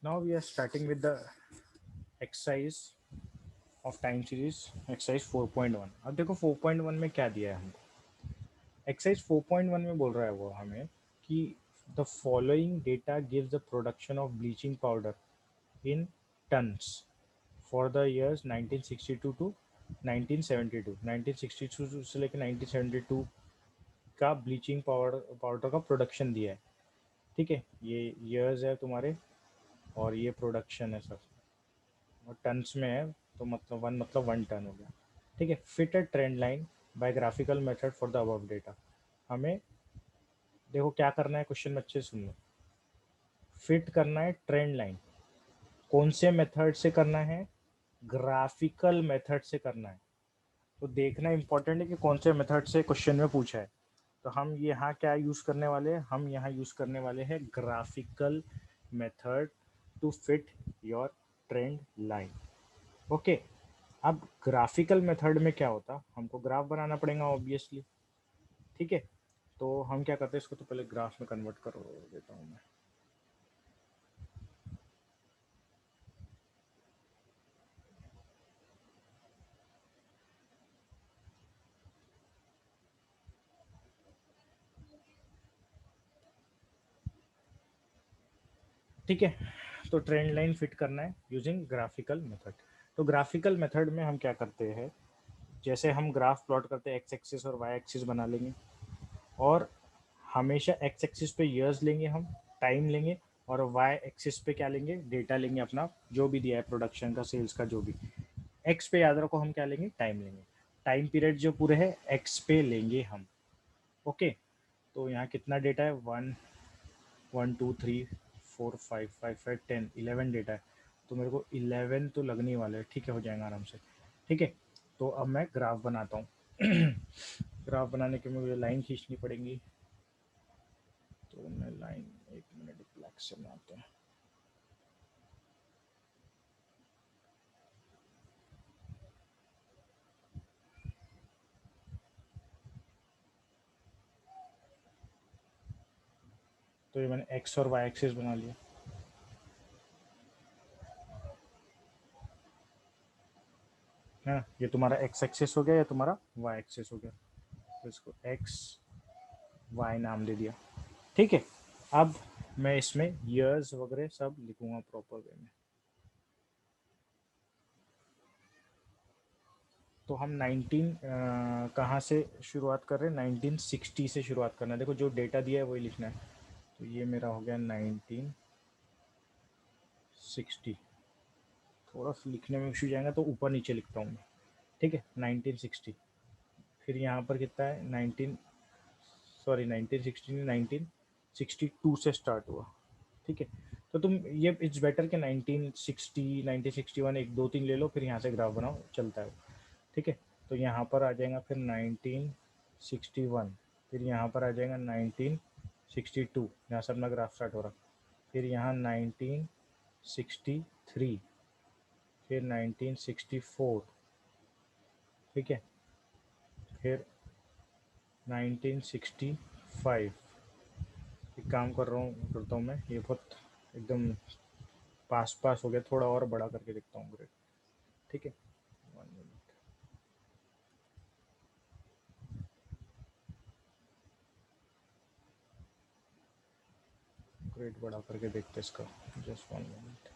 Now we are starting with the exercise of time series exercise 4.1। अब देखो 4.1 में क्या दिया है हमको। एक्सरसाइज 4.1 में बोल रहा है वो हमें कि the following data gives the production of bleaching powder in tons for the years 1962 to 1972। 1962 से लेकर 1972 का ब्लीचिंग पाउडर पाउडर का प्रोडक्शन दिया है। ठीक है, ये ईयर्स है तुम्हारे और ये प्रोडक्शन है सर, और टन्स में है तो मतलब वन मतलब 1 टन हो गया। ठीक है, fit a trend line by graphical method for the above data. हमें देखो क्या करना है, क्वेश्चन में अच्छे से सुन लो। फिट करना है ट्रेंड लाइन, कौन से मेथड से करना है? ग्राफिकल मेथड से करना है। तो देखना इंपॉर्टेंट है कि कौन से मेथड से क्वेश्चन में पूछा है। तो हम यहाँ क्या यूज़ करने वाले हैं? हम यहाँ यूज़ करने वाले हैं graphical method to fit your trend line. Okay, अब ग्राफिकल मेथड में क्या होता, हमको ग्राफ बनाना पड़ेगा ऑब्वियसली। ठीक है, तो हम क्या करते हैं, इसको तो पहले ग्राफ में कन्वर्ट कर देता हूँ मैं। ठीक है, तो ट्रेंड लाइन फिट करना है यूजिंग ग्राफिकल मेथड। तो ग्राफिकल मेथड में हम क्या करते हैं, जैसे हम ग्राफ प्लॉट करते हैं, एक्स एक्सिस और वाई एक्सिस बना लेंगे, और हमेशा एक्स एक्सिस पे ईयर्स लेंगे हम, टाइम लेंगे, और वाई एक्सिस पे क्या लेंगे, डेटा लेंगे अपना जो भी दिया है प्रोडक्शन का, सेल्स का, जो भी। एक्स पे याद रखो हम क्या लेंगे, टाइम लेंगे। टाइम पीरियड जो पूरे है एक्स पे लेंगे हम। ओके, तो यहाँ कितना डेटा है, 1 1 2 3 4 5 5 5 10 11 डेटा है। तो मेरे को 11 तो लगने वाले हैं। ठीक है, हो जाएगा आराम से। ठीक है, तो अब मैं ग्राफ बनाता हूँ। ग्राफ बनाने के लिए मुझे लाइन खींचनी पड़ेगी। तो मैं लाइन, एक मिनट, ब्लैक से बनाते हैं। तो ये मैंने एक्स और वाई एक्सिस बना लिया। है ना, ये तुम्हारा एक्स एक्सिस हो गया, या तुम्हारा वाई एक्सिस हो गया। तो इसको एक्स वाई नाम दे दिया। ठीक है, अब मैं इसमें ईयर्स वगैरह सब लिखूंगा प्रॉपर वे में। तो हम 19 कहाँ से शुरुआत कर रहे हैं, 1960 से शुरुआत करना है। देखो जो डेटा दिया है वही लिखना है। तो ये मेरा हो गया 1960। थोड़ा सा लिखने में इशू जाएगा तो ऊपर नीचे लिखता हूँ मैं। ठीक है, 1960। फिर यहाँ पर कितना है, 19, सॉरी 1960 नहीं, 1962 से स्टार्ट हुआ। ठीक है, तो तुम ये इट्स बेटर कि 1960 1961 एक दो तीन ले लो, फिर यहाँ से ग्राफ बनाओ, चलता है वो। ठीक है, तो यहाँ पर आ जाएगा फिर 1961, फिर यहाँ पर आ जाएगा 1962, यहाँ से अपना ग्राफ स्टार्ट हो रहा। फिर यहाँ 1963, फिर 1964। ठीक है, फिर 1965। एक काम कर रहा हूँ, करता हूँ मैं, ये बहुत एकदम पास पास हो गया, थोड़ा और बड़ा करके देखता हूँ ग्रेड। ठीक है, 1 मिनट, ग्रेड बड़ा करके देखते इसका, जस्ट 1 मिनट।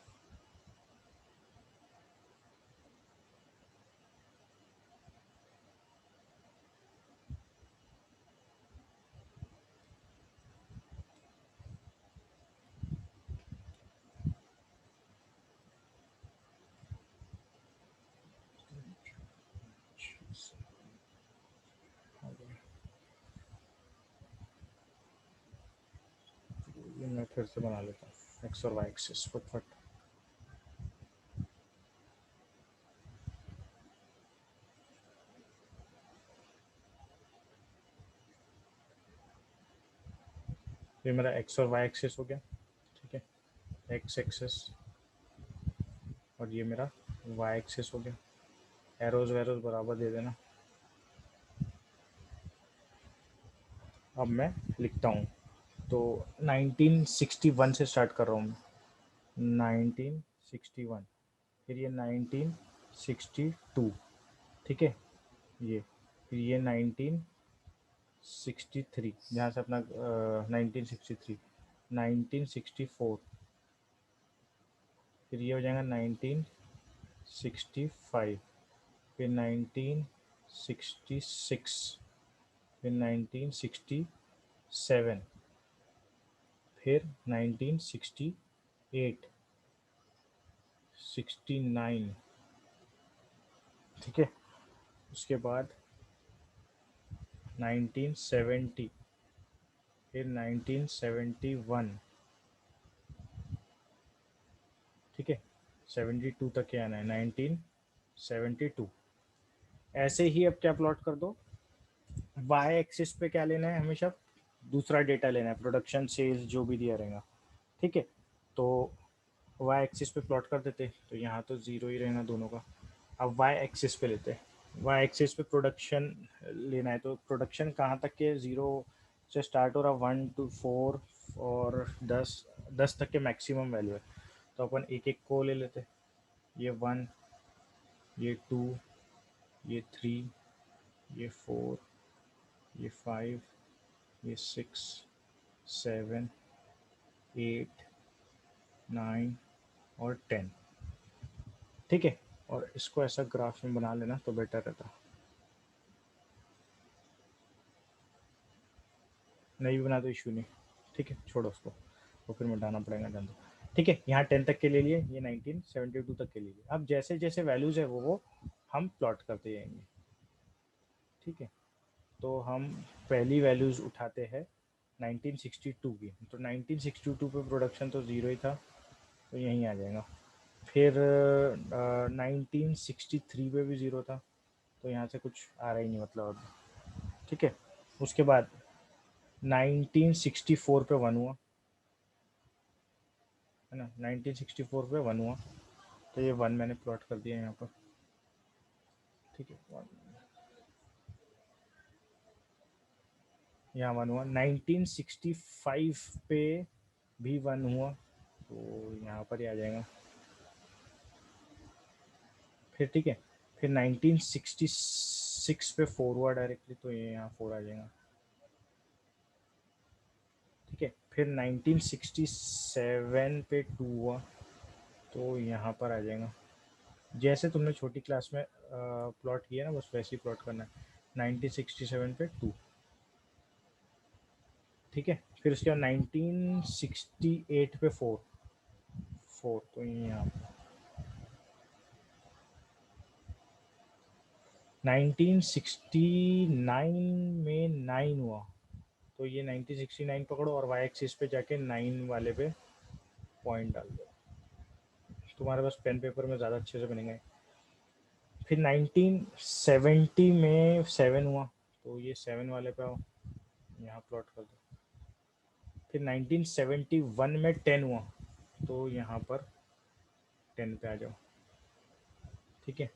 ये मैं फिर से बना लेता हूँ, एक्स और वाई एक्सिस फटफट। ये मेरा एक्स और वाई एक्सिस हो गया। ठीक है, एक्स एक्सिस, और ये मेरा वाई एक्सिस हो गया। एरोज वैरोज बराबर दे देना। अब मैं लिखता हूँ। तो 1961 से स्टार्ट कर रहा हूँ मैं। 1961, फिर ये 1962, ठीक है, ये फिर ये 1963, जहाँ से अपना 1963, 1964, फिर ये हो जाएगा 1965, फिर 1966, फिर 1967, फिर 1968, 69, ठीक है, उसके बाद 1970, फिर 1971, ठीक है, 72 तक के आना है, 1972। ऐसे ही अब क्या प्लॉट कर दो, वाई एक्सिस पे क्या लेना है हमेशा, दूसरा डेटा लेना है, प्रोडक्शन सेल्स जो भी दिया रहेगा, ठीक है। तो वाई एक्सिस पे प्लॉट कर देते, तो यहाँ तो ज़ीरो ही रहना दोनों का। अब वाई एक्सिस पे लेते हैं, वाई एक्सिस पे प्रोडक्शन लेना है, तो प्रोडक्शन कहाँ तक के, ज़ीरो से स्टार्ट हो रहा, 1 to 4 और 10 तक के मैक्सिमम वैल्यू है। तो अपन एक एक को ले लेते, ये 1, ये 2, ये 3, ये 4, ये 5, ये 6, 7, 8, 9 और 10, ठीक है। और इसको ऐसा ग्राफ में बना लेना तो बेटर रहता, नहीं भी बना तो इशू नहीं, ठीक है, छोड़ो उसको, तो फिर मिटाना पड़ेगा जल्दी, ठीक है। यहाँ 10 तक के ले लिए, ये 1972 तक के ले लिए। अब जैसे जैसे वैल्यूज़ है वो हम प्लॉट करते जाएंगे, ठीक है। तो हम पहली वैल्यूज़ उठाते हैं 1962 की, तो 1962 पे प्रोडक्शन तो ज़ीरो ही था, तो यहीं आ जाएगा। फिर 1963 पे भी ज़ीरो था, तो यहाँ से कुछ आ रहा ही नहीं मतलब अब, ठीक है। उसके बाद 1964 पे वन हुआ, है ना, 1964 पे वन हुआ, तो ये वन मैंने प्लॉट कर दिया यहाँ पर, ठीक है, वन, यहाँ वन हुआ। 1965 पे भी वन हुआ, तो यहाँ पर ही आ जाएगा, फिर ठीक है। फिर 1966 पे फोर हुआ डायरेक्टली, तो ये यहाँ फोर आ जाएगा, ठीक है। फिर 1967 पे टू हुआ, तो यहाँ पर आ जाएगा, जैसे तुमने छोटी क्लास में प्लॉट किया ना, बस वैसे ही प्लॉट करना है, 1967 पे टू, ठीक है। फिर उसके बाद 1968 पे फोर, फोर तो ये यहाँ, 1969 में नाइन हुआ, तो ये 1969 पकड़ो और वाई एक्सिस पे जाके नाइन वाले पे पॉइंट डाल दो, तुम्हारे पास पेन पेपर में ज़्यादा अच्छे से बनेंगे। फिर 1970 में सेवन हुआ, तो ये सेवन वाले पे आओ, यहाँ प्लॉट कर दो। फिर 1971 में टेन हुआ, तो यहाँ पर टेन पे आ जाओ, ठीक है।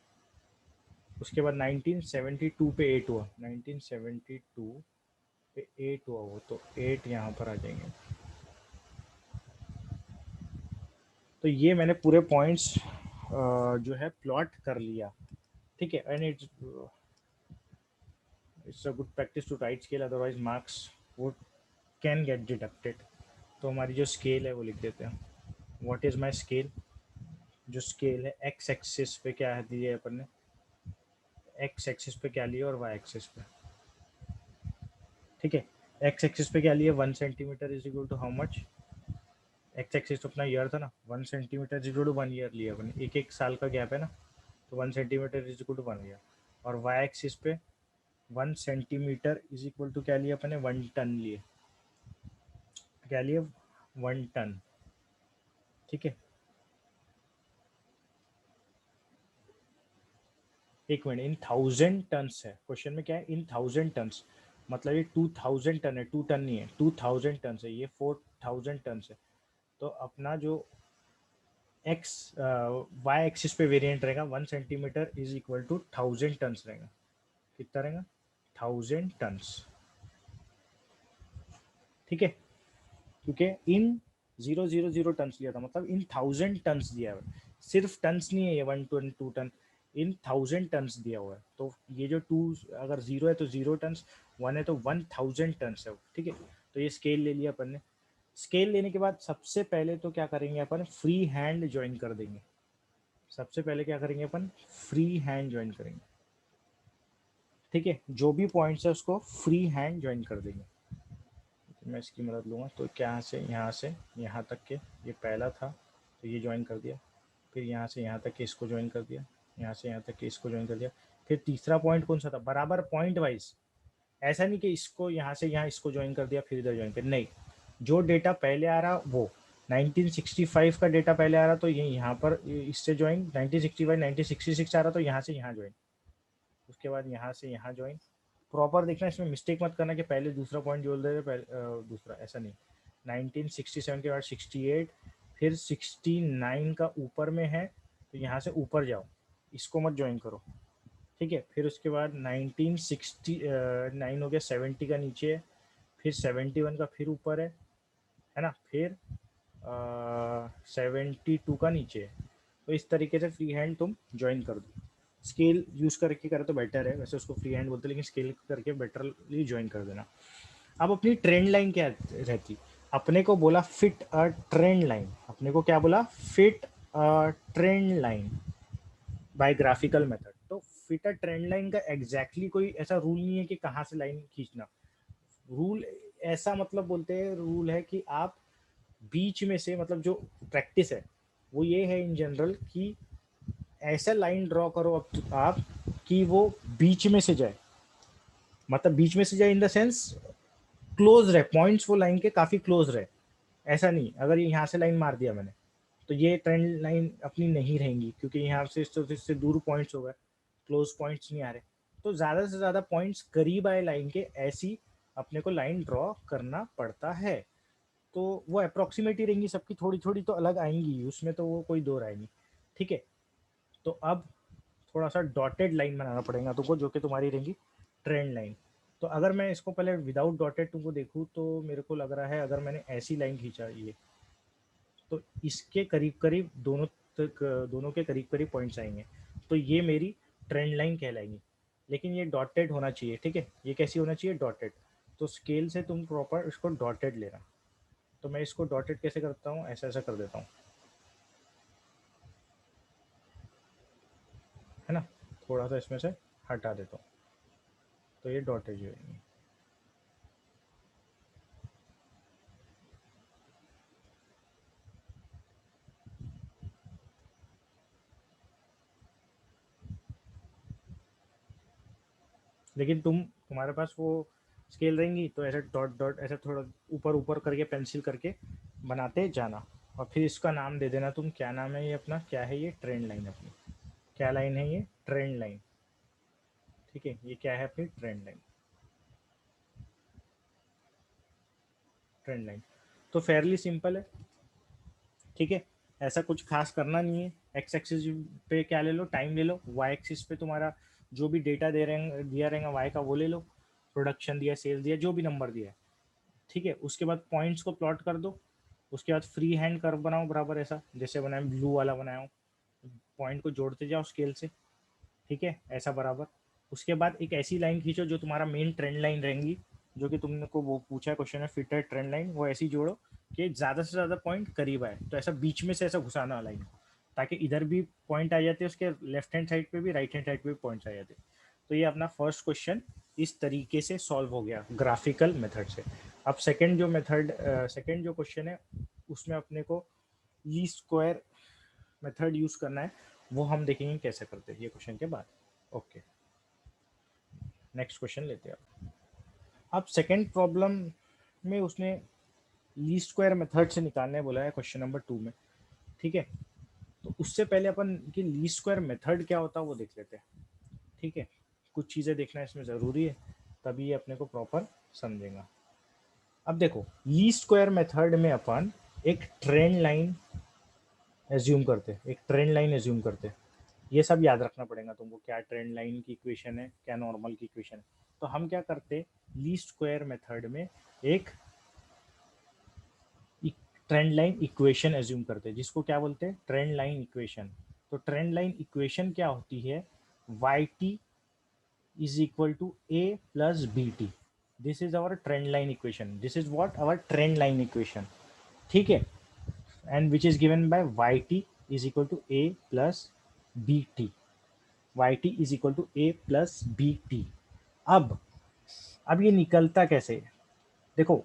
उसके बाद 1972 पे एट हुआ, 1972 पे एट हुआ वो, तो एट यहाँ पर आ जाएंगे। तो ये मैंने पूरे पॉइंट्स जो है प्लॉट कर लिया, ठीक है। And it's a good practice to write scale, otherwise marks वो कैन गेट डिडक्टेड। तो हमारी जो स्केल है वो लिख देते हैं, व्हाट इज़ माई स्केल, जो स्केल है एक्स एक्सिस पे क्या है दिया है अपन ने, एक्स एक्सिस पे क्या लिया और वाई एक्सिस पे, ठीक है। एक्स एक्सिस पे क्या लिया, 1 centimetre is equal to how much, X axis तो अपना ईयर था ना, 1 centimetre is equal to 1 year लिया अपन, एक एक साल का गैप है ना, तो 1 centimetre is equal to 1 year. और वाई एक्सिस पे 1 सेंटीमीटर इज इक्वल टू क्या लिया अपने, 1 टन लिए, क्या लिए, 1 टन, ठीक है। एक मिनट, इन 1000 टन्स है, क्वेश्चन में क्या है, इन 1000 टन्स, मतलब ये 2000 टन है, 2 टन नहीं है, 2000 टन्स है, ये 4000 टन्स है। तो अपना जो एक्स वाई एक्सिस पे वेरिएंट रहेगा, 1 centimetre is equal to 1000 tons रहेगा, कितना रहेगा, 1000 टन्स, ठीक है। क्योंकि इन 0.000 टन लिया था, मतलब इन 1000 टन दिया हुआ है। सिर्फ टन्स नहीं है ये 1 टन 2 टन, इन 1000 टन दिया हुआ है। तो ये जो 2 अगर 0 है तो 0 टन, 1 है तो 1000 टन है, ठीक है। तो ये स्केल ले लिया अपन ने। स्केल लेने के बाद सबसे पहले तो क्या करेंगे अपन, फ्री हैंड ज्वाइन कर देंगे। सबसे पहले क्या करेंगे अपन, फ्री हैंड ज्वाइन करेंगे, ठीक है। जो भी पॉइंट्स है उसको फ्री हैंड ज्वाइन कर देंगे। तो मैं इसकी मदद लूँगा, तो क्या से यहाँ तक के ये पहला था, तो ये ज्वाइन कर दिया। फिर यहाँ से यहाँ तक के इसको ज्वाइन कर दिया, यहाँ से यहाँ तक के इसको ज्वाइन कर दिया। फिर तीसरा पॉइंट कौन सा था, बराबर पॉइंट वाइज। ऐसा नहीं कि इसको यहाँ से यहाँ इसको ज्वाइन कर दिया फिर इधर ज्वाइन कर, नहीं। जो डेटा पहले आ रहा वो 1965 का डेटा पहले आ रहा, तो ये यहाँ पर इससे ज्वाइन, 1965 1966 आ रहा तो यहाँ से यहाँ ज्वाइन, उसके बाद यहाँ से यहाँ ज्वाइन। प्रॉपर देखना, इसमें मिस्टेक मत करना कि पहले दूसरा पॉइंट जोड़ दे रहे, पहले दूसरा, ऐसा नहीं। 1967 के बाद 68, फिर 69 का ऊपर में है तो यहाँ से ऊपर जाओ, इसको मत ज्वाइन करो, ठीक है। फिर उसके बाद 1969 हो गया, 70 का नीचे है, फिर 71 का फिर ऊपर है ना, फिर 72 का नीचे है। तो इस तरीके से फ्री हैंड तुम ज्वाइन कर दो। स्केल यूज़ करके करे तो बेटर है, वैसे उसको फ्री हैंड बोलते हैं, लेकिन स्केल करके बेटरली ज्वाइन कर देना। अब अपनी ट्रेंड लाइन क्या रहती, अपने को बोला फिट अ ट्रेंड लाइन, अपने को क्या बोला, fit a trend line by graphical method. तो फिट अ ट्रेंड लाइन का एग्जैक्टली कोई ऐसा रूल नहीं है कि कहाँ से लाइन खींचना। रूल ऐसा मतलब बोलते हैं, रूल है कि आप बीच में से, मतलब जो प्रैक्टिस है वो ये है इन जनरल कि ऐसा लाइन ड्रॉ करो अब आप कि वो बीच में से जाए, मतलब बीच में से जाए इन द सेंस क्लोज रहे, पॉइंट्स वो लाइन के काफ़ी क्लोज रहे। ऐसा नहीं, अगर यहाँ से लाइन मार दिया मैंने तो ये ट्रेंड लाइन अपनी नहीं रहेंगी, क्योंकि यहाँ से इससे दूर पॉइंट्स हो गए, क्लोज पॉइंट्स नहीं आ रहे। तो ज़्यादा से ज़्यादा पॉइंट्स करीब आए लाइन के, ऐसी अपने को लाइन ड्रॉ करना पड़ता है। तो वो अप्रॉक्सीमेट ही रहेंगी सबकी, थोड़ी थोड़ी तो अलग आएंगी, उसमें तो वो कोई दो राय नहीं, ठीक है। तो अब थोड़ा सा डॉटेड लाइन बनाना पड़ेगा तुमको, जो कि तुम्हारी रहेंगी ट्रेंड लाइन। तो अगर मैं इसको पहले विदाउट डॉटेड तुमको देखूँ तो मेरे को लग रहा है, अगर मैंने ऐसी लाइन खींचा ये, तो इसके करीब करीब दोनों तक, दोनों के करीब करीब पॉइंट्स आएंगे, तो ये मेरी ट्रेंड लाइन कहलाएंगी। लेकिन ये डॉटेड होना चाहिए, ठीक है। ये कैसी होना चाहिए, डॉटेड। तो स्केल से तुम प्रॉपर इसको डॉटेड लेना। तो मैं इसको डॉटेड कैसे करता हूँ, ऐसा ऐसा कर देता हूँ, है ना। थोड़ा सा इसमें से हटा देता हूँ, तो ये डॉटेड हो जाएंगे। लेकिन तुम्हारे पास वो स्केल रहेंगी तो ऐसे डॉट डॉट ऐसे थोड़ा ऊपर ऊपर करके पेंसिल करके बनाते जाना। और फिर इसका नाम दे देना तुम, क्या नाम है ये अपना, क्या है ये, ट्रेंड लाइन अपनी। क्या लाइन है ये, ट्रेंड लाइन, ठीक है। ये क्या है अपनी ट्रेंड लाइन, ट्रेंड लाइन। तो फेयरली सिंपल है, ठीक है। ऐसा कुछ खास करना नहीं है। एक्स एक्सिस पे क्या ले लो, टाइम ले लो। वाई एक्सिस पे तुम्हारा जो भी डेटा दे रहे दिया रहेगा वाई का, वो ले लो। प्रोडक्शन दिया, सेल दिया, जो भी नंबर दिया है, ठीक है। उसके बाद पॉइंट्स को प्लॉट कर दो। उसके बाद फ्री हैंड कर्व बनाओ बराबर, ऐसा जैसे बनाया ब्लू वाला बनाया हूँ। पॉइंट को जोड़ते जाओ स्केल से, ठीक है, ऐसा बराबर। उसके बाद एक ऐसी लाइन खींचो जो तुम्हारा मेन ट्रेंड लाइन रहेंगी, जो कि तुमने को वो पूछा है क्वेश्चन में, फिटेड ट्रेंड लाइन, वो ऐसी जोड़ो कि ज़्यादा से ज़्यादा पॉइंट करीब आए। तो ऐसा बीच में से ऐसा घुसाना लाइन को, ताकि इधर भी पॉइंट आ जाते, उसके लेफ्ट हैंड साइड पे भी, राइट हैंड साइड पे भी पॉइंट्स आ जाते। तो ये अपना फर्स्ट क्वेश्चन इस तरीके से सॉल्व हो गया ग्राफिकल मेथड से। अब सेकेंड जो क्वेश्चन है, उसमें अपने को ली स्क्वायर मेथड यूज़ करना है। वो हम देखेंगे कैसे करते हैं ये क्वेश्चन के बाद। ओके, नेक्स्ट क्वेश्चन लेते हैं। अब सेकेंड प्रॉब्लम में उसने लीस्ट स्क्वायर मेथड से निकालने बोला है क्वेश्चन नंबर 2 में, ठीक है। तो उससे पहले अपन कि लीस्ट स्क्वायर मेथड क्या होता है वो देख लेते हैं, ठीक है। कुछ चीज़ें देखना इसमें ज़रूरी है, तभी ये अपने को प्रॉपर समझेगा। अब देखो, लीस्ट स्क्वायर मेथड में अपन एक ट्रेंड लाइन एज्यूम करते हैं, एक ट्रेंड लाइन एज्यूम करते हैं। ये सब याद रखना पड़ेगा तुमको, क्या ट्रेंड लाइन की इक्वेशन है, क्या नॉर्मल की इक्वेशन है। तो हम क्या करते, लीस्ट स्क्वायर मेथड में एक ट्रेंड लाइन इक्वेशन एज्यूम करते हैं, जिसको क्या बोलते हैं, ट्रेंड लाइन इक्वेशन। तो ट्रेंड लाइन इक्वेशन क्या होती है, Y T is equal to A plus B T. This is our trend line equation, this is what our trend line equation, ठीक है। And which is given by Y T is equal to A plus B T, Y T is equal to A plus B T. अब ये निकलता कैसे, देखो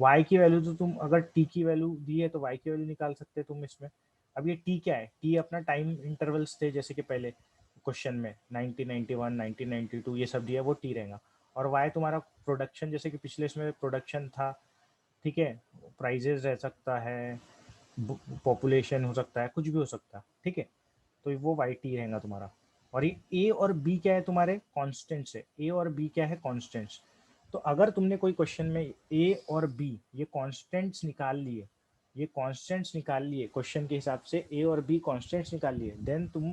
y की value तो तुम अगर t की वैल्यू दी है तो y की वैल्यू निकाल सकते हो तुम इसमें। अब ये t क्या है, t अपना टाइम इंटरवल्स थे, जैसे कि पहले क्वेश्चन में 1991 1992 ये सब दिया, वो t रहेगा। और y तुम्हारा प्रोडक्शन, जैसे कि पिछले इसमें प्रोडक्शन था, ठीक है, प्राइजेज रह सकता है, पॉपुलेशन हो सकता है, कुछ भी हो सकता है, ठीक है। तो वो वाई टी रहेगा तुम्हारा। और ये ए और बी क्या है, तुम्हारे कॉन्स्टेंट्स है, ए और बी क्या है, कॉन्स्टेंट्स। तो अगर तुमने कोई क्वेश्चन में ए और बी ये कॉन्स्टेंट्स निकाल लिए, ये कॉन्स्टेंट्स निकाल लिए क्वेश्चन के हिसाब से, ए और बी कॉन्स्टेंट्स निकाल लिए, देन तुम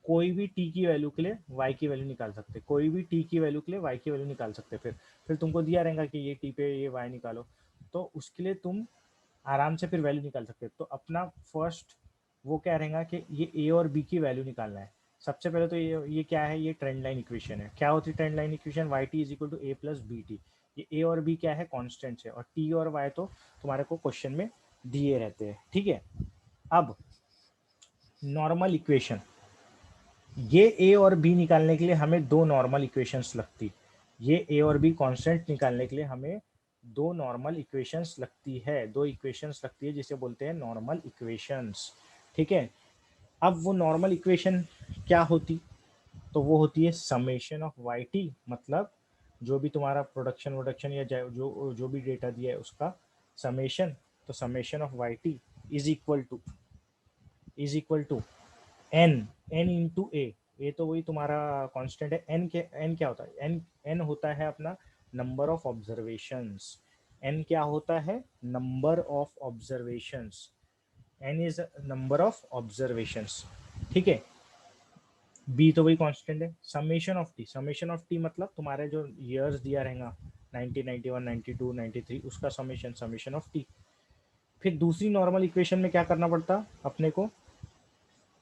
कोई भी टी की वैल्यू के लिए वाई की वैल्यू निकाल सकते, कोई भी टी की वैल्यू के लिए वाई की वैल्यू निकाल सकते। फिर तुमको दिया रहेगा कि ये टी पे ये वाई निकालो, तो उसके लिए तुम आराम से फिर वैल्यू निकाल सकते हो। तो अपना फर्स्ट वो क्या रहेगा कि ये ए और बी की वैल्यू निकालना है। सबसे पहले तो ये क्या है, ये ट्रेंड लाइन इक्वेशन है। क्या होती है trend line equation, Y T is equal to A plus B T. ये ए और बी क्या है, कॉन्स्टेंट्स है, और टी और वाई तो तुम्हारे को क्वेश्चन में दिए रहते हैं, ठीक है। अब नॉर्मल इक्वेशन, ये ए और बी निकालने के लिए हमें दो नॉर्मल इक्वेशंस लगती, ये ए और बी कांस्टेंट निकालने के लिए हमें दो नॉर्मल इक्वेशंस लगती है, दो इक्वेशंस लगती है जिसे बोलते हैं नॉर्मल इक्वेशंस, ठीक है। अब वो नॉर्मल इक्वेशन क्या होती, तो वो होती है समेशन ऑफ वाई टी, मतलब जो भी तुम्हारा प्रोडक्शन वोडक्शन या जो भी डेटा दिया है उसका समेशन। तो summation of Y T is equal to N, N into A. ये तो वही तुम्हारा कांस्टेंट है। एन के एन क्या होता है, एन एन होता है अपना नंबर ऑफ ऑब्जर्वेशंस। एन क्या होता है, number of observations. N is number of observations, ठीक है। बी तो वही कांस्टेंट है। Summation of T, summation of T मतलब तुम्हारे जो ईयर्स दिया रहेगा 1991 92 93 उसका समेशन, समेशन ऑफ टी। फिर दूसरी नॉर्मल इक्वेशन में क्या करना पड़ता अपने को,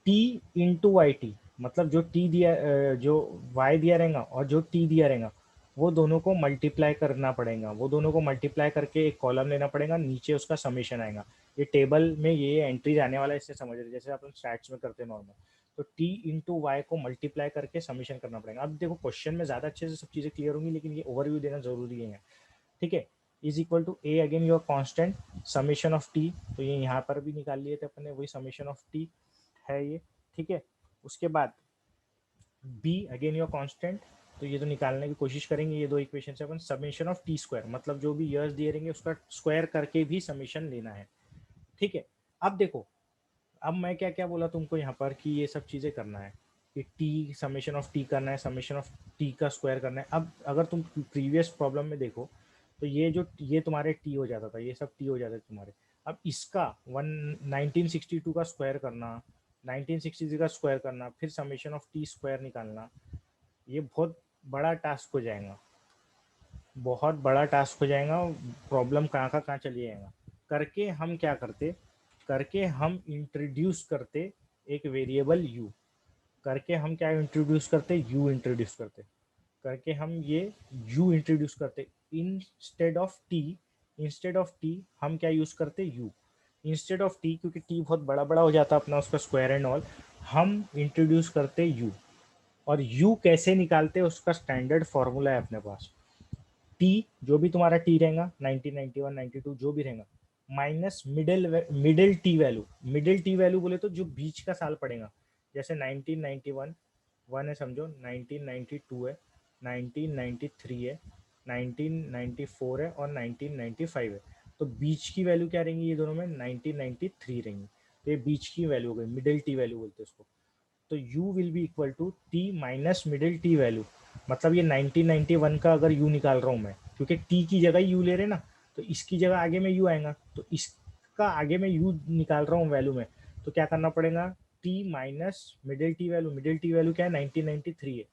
टी इंटू वाई टी, मतलब जो टी दिया जो वाई दिया रहेगा और जो टी दिया रहेगा वो दोनों को मल्टीप्लाई करना पड़ेगा, वो दोनों को मल्टीप्लाई करके एक कॉलम लेना पड़ेगा, नीचे उसका समेशन आएगा। ये टेबल में ये एंट्री आने वाला है, इससे समझ रहे जैसे अपन स्टैट्स में करते हैं नॉर्मल। तो टी इंटू वाई को मल्टीप्लाई करके समेशन करना पड़ेगा। अब देखो क्वेश्चन में ज़्यादा अच्छे से सब चीज़ें क्लियर होंगी, लेकिन ये ओवरव्यू देना जरूरी है, ठीक है। Is equal to a again your constant summation of t, तो ये यहाँ पर भी निकाल लिए थे अपने, वही समेशन ऑफ टी है ये, ठीक है। उसके बाद बी अगेन योर कांस्टेंट, तो ये तो निकालने की कोशिश करेंगे, ये दो इक्वेशन से अपन समेशन ऑफ टी स्क्वायर, मतलब जो भी ईयर्स दिए रहेंगे उसका स्क्वायर करके भी समेशन लेना है, ठीक है। अब देखो, अब मैं क्या क्या बोला तुमको यहाँ पर कि ये सब चीज़ें करना है, कि टी समेशन ऑफ टी करना है, समेशन ऑफ टी का स्क्वायर करना है। अब अगर तुम प्रीवियस प्रॉब्लम में देखो तो ये तुम्हारे टी हो जाता था, ये सब टी हो जाते थे तुम्हारे। अब इसका 1962 का स्क्वायर करना, 1963 का स्क्वायर करना, फिर समेशन ऑफ टी स्क्वायर निकालना, ये बहुत बड़ा टास्क हो जाएगा, बहुत बड़ा टास्क हो जाएगा। प्रॉब्लम कहाँ का कहाँ चली जाएगा। करके हम क्या करते, करके हम इंट्रोड्यूस करते एक वेरिएबल u, करके हम क्या इंट्रोड्यूस करते, u इंट्रोड्यूस करते, करके हम ये u इंट्रोड्यूस करते instead of t। Instead of t हम क्या यूज़ करते, u इंस्टेड ऑफ t, क्योंकि t बहुत बड़ा बड़ा हो जाता अपना उसका स्क्वायर एंड ऑल, हम इंट्रोड्यूस करते u। और u कैसे निकालते उसका स्टैंडर्ड फॉर्मूला है अपने पास। टी, जो भी तुम्हारा टी रहेगा 1991 92 जो भी रहेगा, minus middle middle T value. Middle T value बोले तो जो बीच का साल पड़ेगा, जैसे 1991 वन है समझो, 1992 है, 1993 है, 1994 है और 1995 है। तो बीच की वैल्यू क्या रहेंगी ये दोनों में, 1993 रहेंगी। तो ये बीच की वैल्यू हो गई, मिडिल टी वैल्यू बोलते हैं उसको। तो u will be equal to t minus middle t value. मतलब ये 1991 का अगर u निकाल रहा हूँ मैं, क्योंकि t की जगह u ले रहे ना, तो इसकी जगह आगे में u आएगा, तो इसका आगे में u निकाल रहा हूँ वैल्यू में, तो क्या करना पड़ेगा, t minus middle t value. Middle t value क्या है, 1993 है,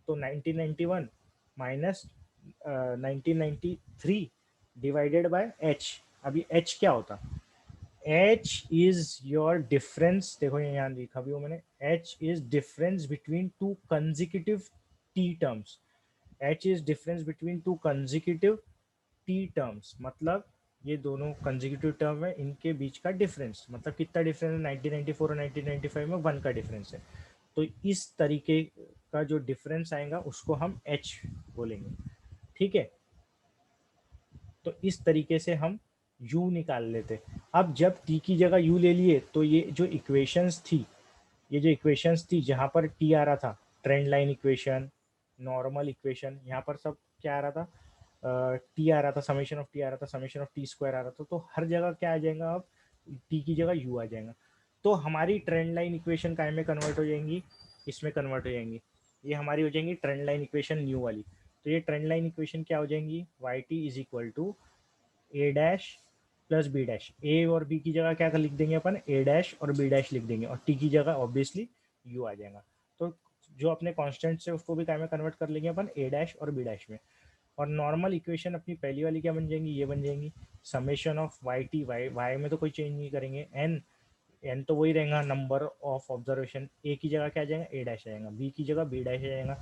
तो 1991 माइनस 1993 डिवाइडेड बाय h, अभी एच क्या होता, एच इज योर डिफरेंस, देखो ये यहाँ लिखा भी हूँ मैंने, H is difference between two consecutive T terms, H is difference between two consecutive T terms, मतलब ये दोनों कंजिक्यूटिव टर्म है, इनके बीच का डिफरेंस, मतलब कितना डिफरेंस है, 1994 और 1995 में 1 का डिफरेंस है। तो इस तरीके का जो डिफरेंस आएगा उसको हम एच बोलेंगे, ठीक है। तो इस तरीके से हम u निकाल लेते। अब जब t की जगह u ले लिए तो ये जो इक्वेशंस थी, ये जो इक्वेशंस थी जहाँ पर t आ रहा था, trend line equation, normal equation, यहाँ पर सब क्या आ रहा था, टी आ रहा था, समेशन ऑफ टी आ रहा था, समेशन ऑफ टी स्क्वायर आ रहा था, तो हर जगह क्या आ जाएगा, अब टी की जगह यू आ जाएगा। तो हमारी ट्रेंड लाइन इक्वेशन काय में कन्वर्ट हो जाएंगी, इसमें कन्वर्ट हो जाएंगी, ये हमारी हो जाएंगी ट्रेंड लाइन इक्वेशन न्यू वाली। तो ये ट्रेंड लाइन इक्वेशन क्या हो जाएंगी, Y T is equal to A dash plus B dash, A और बी की जगह क्या लिख देंगे अपन, ए डैश और बी डैश लिख देंगे, और टी की जगह ऑब्वियसली यू आ जाएगा। तो जो अपने कांस्टेंट से उसको भी काय में कन्वर्ट कर लेंगे अपन, ए डैश और बी डैश में। और नॉर्मल इक्वेशन अपनी पहली वाली क्या बन जाएंगी, ये बन जाएंगी summation of Y t, y y में तो कोई चेंज नहीं करेंगे, एन एन तो वही रहेगा, नंबर ऑफ ऑब्जर्वेशन, ए की जगह क्या आ जाएगा, ए डैश आ जाएगा, बी की जगह बी डैश आ जाएगा,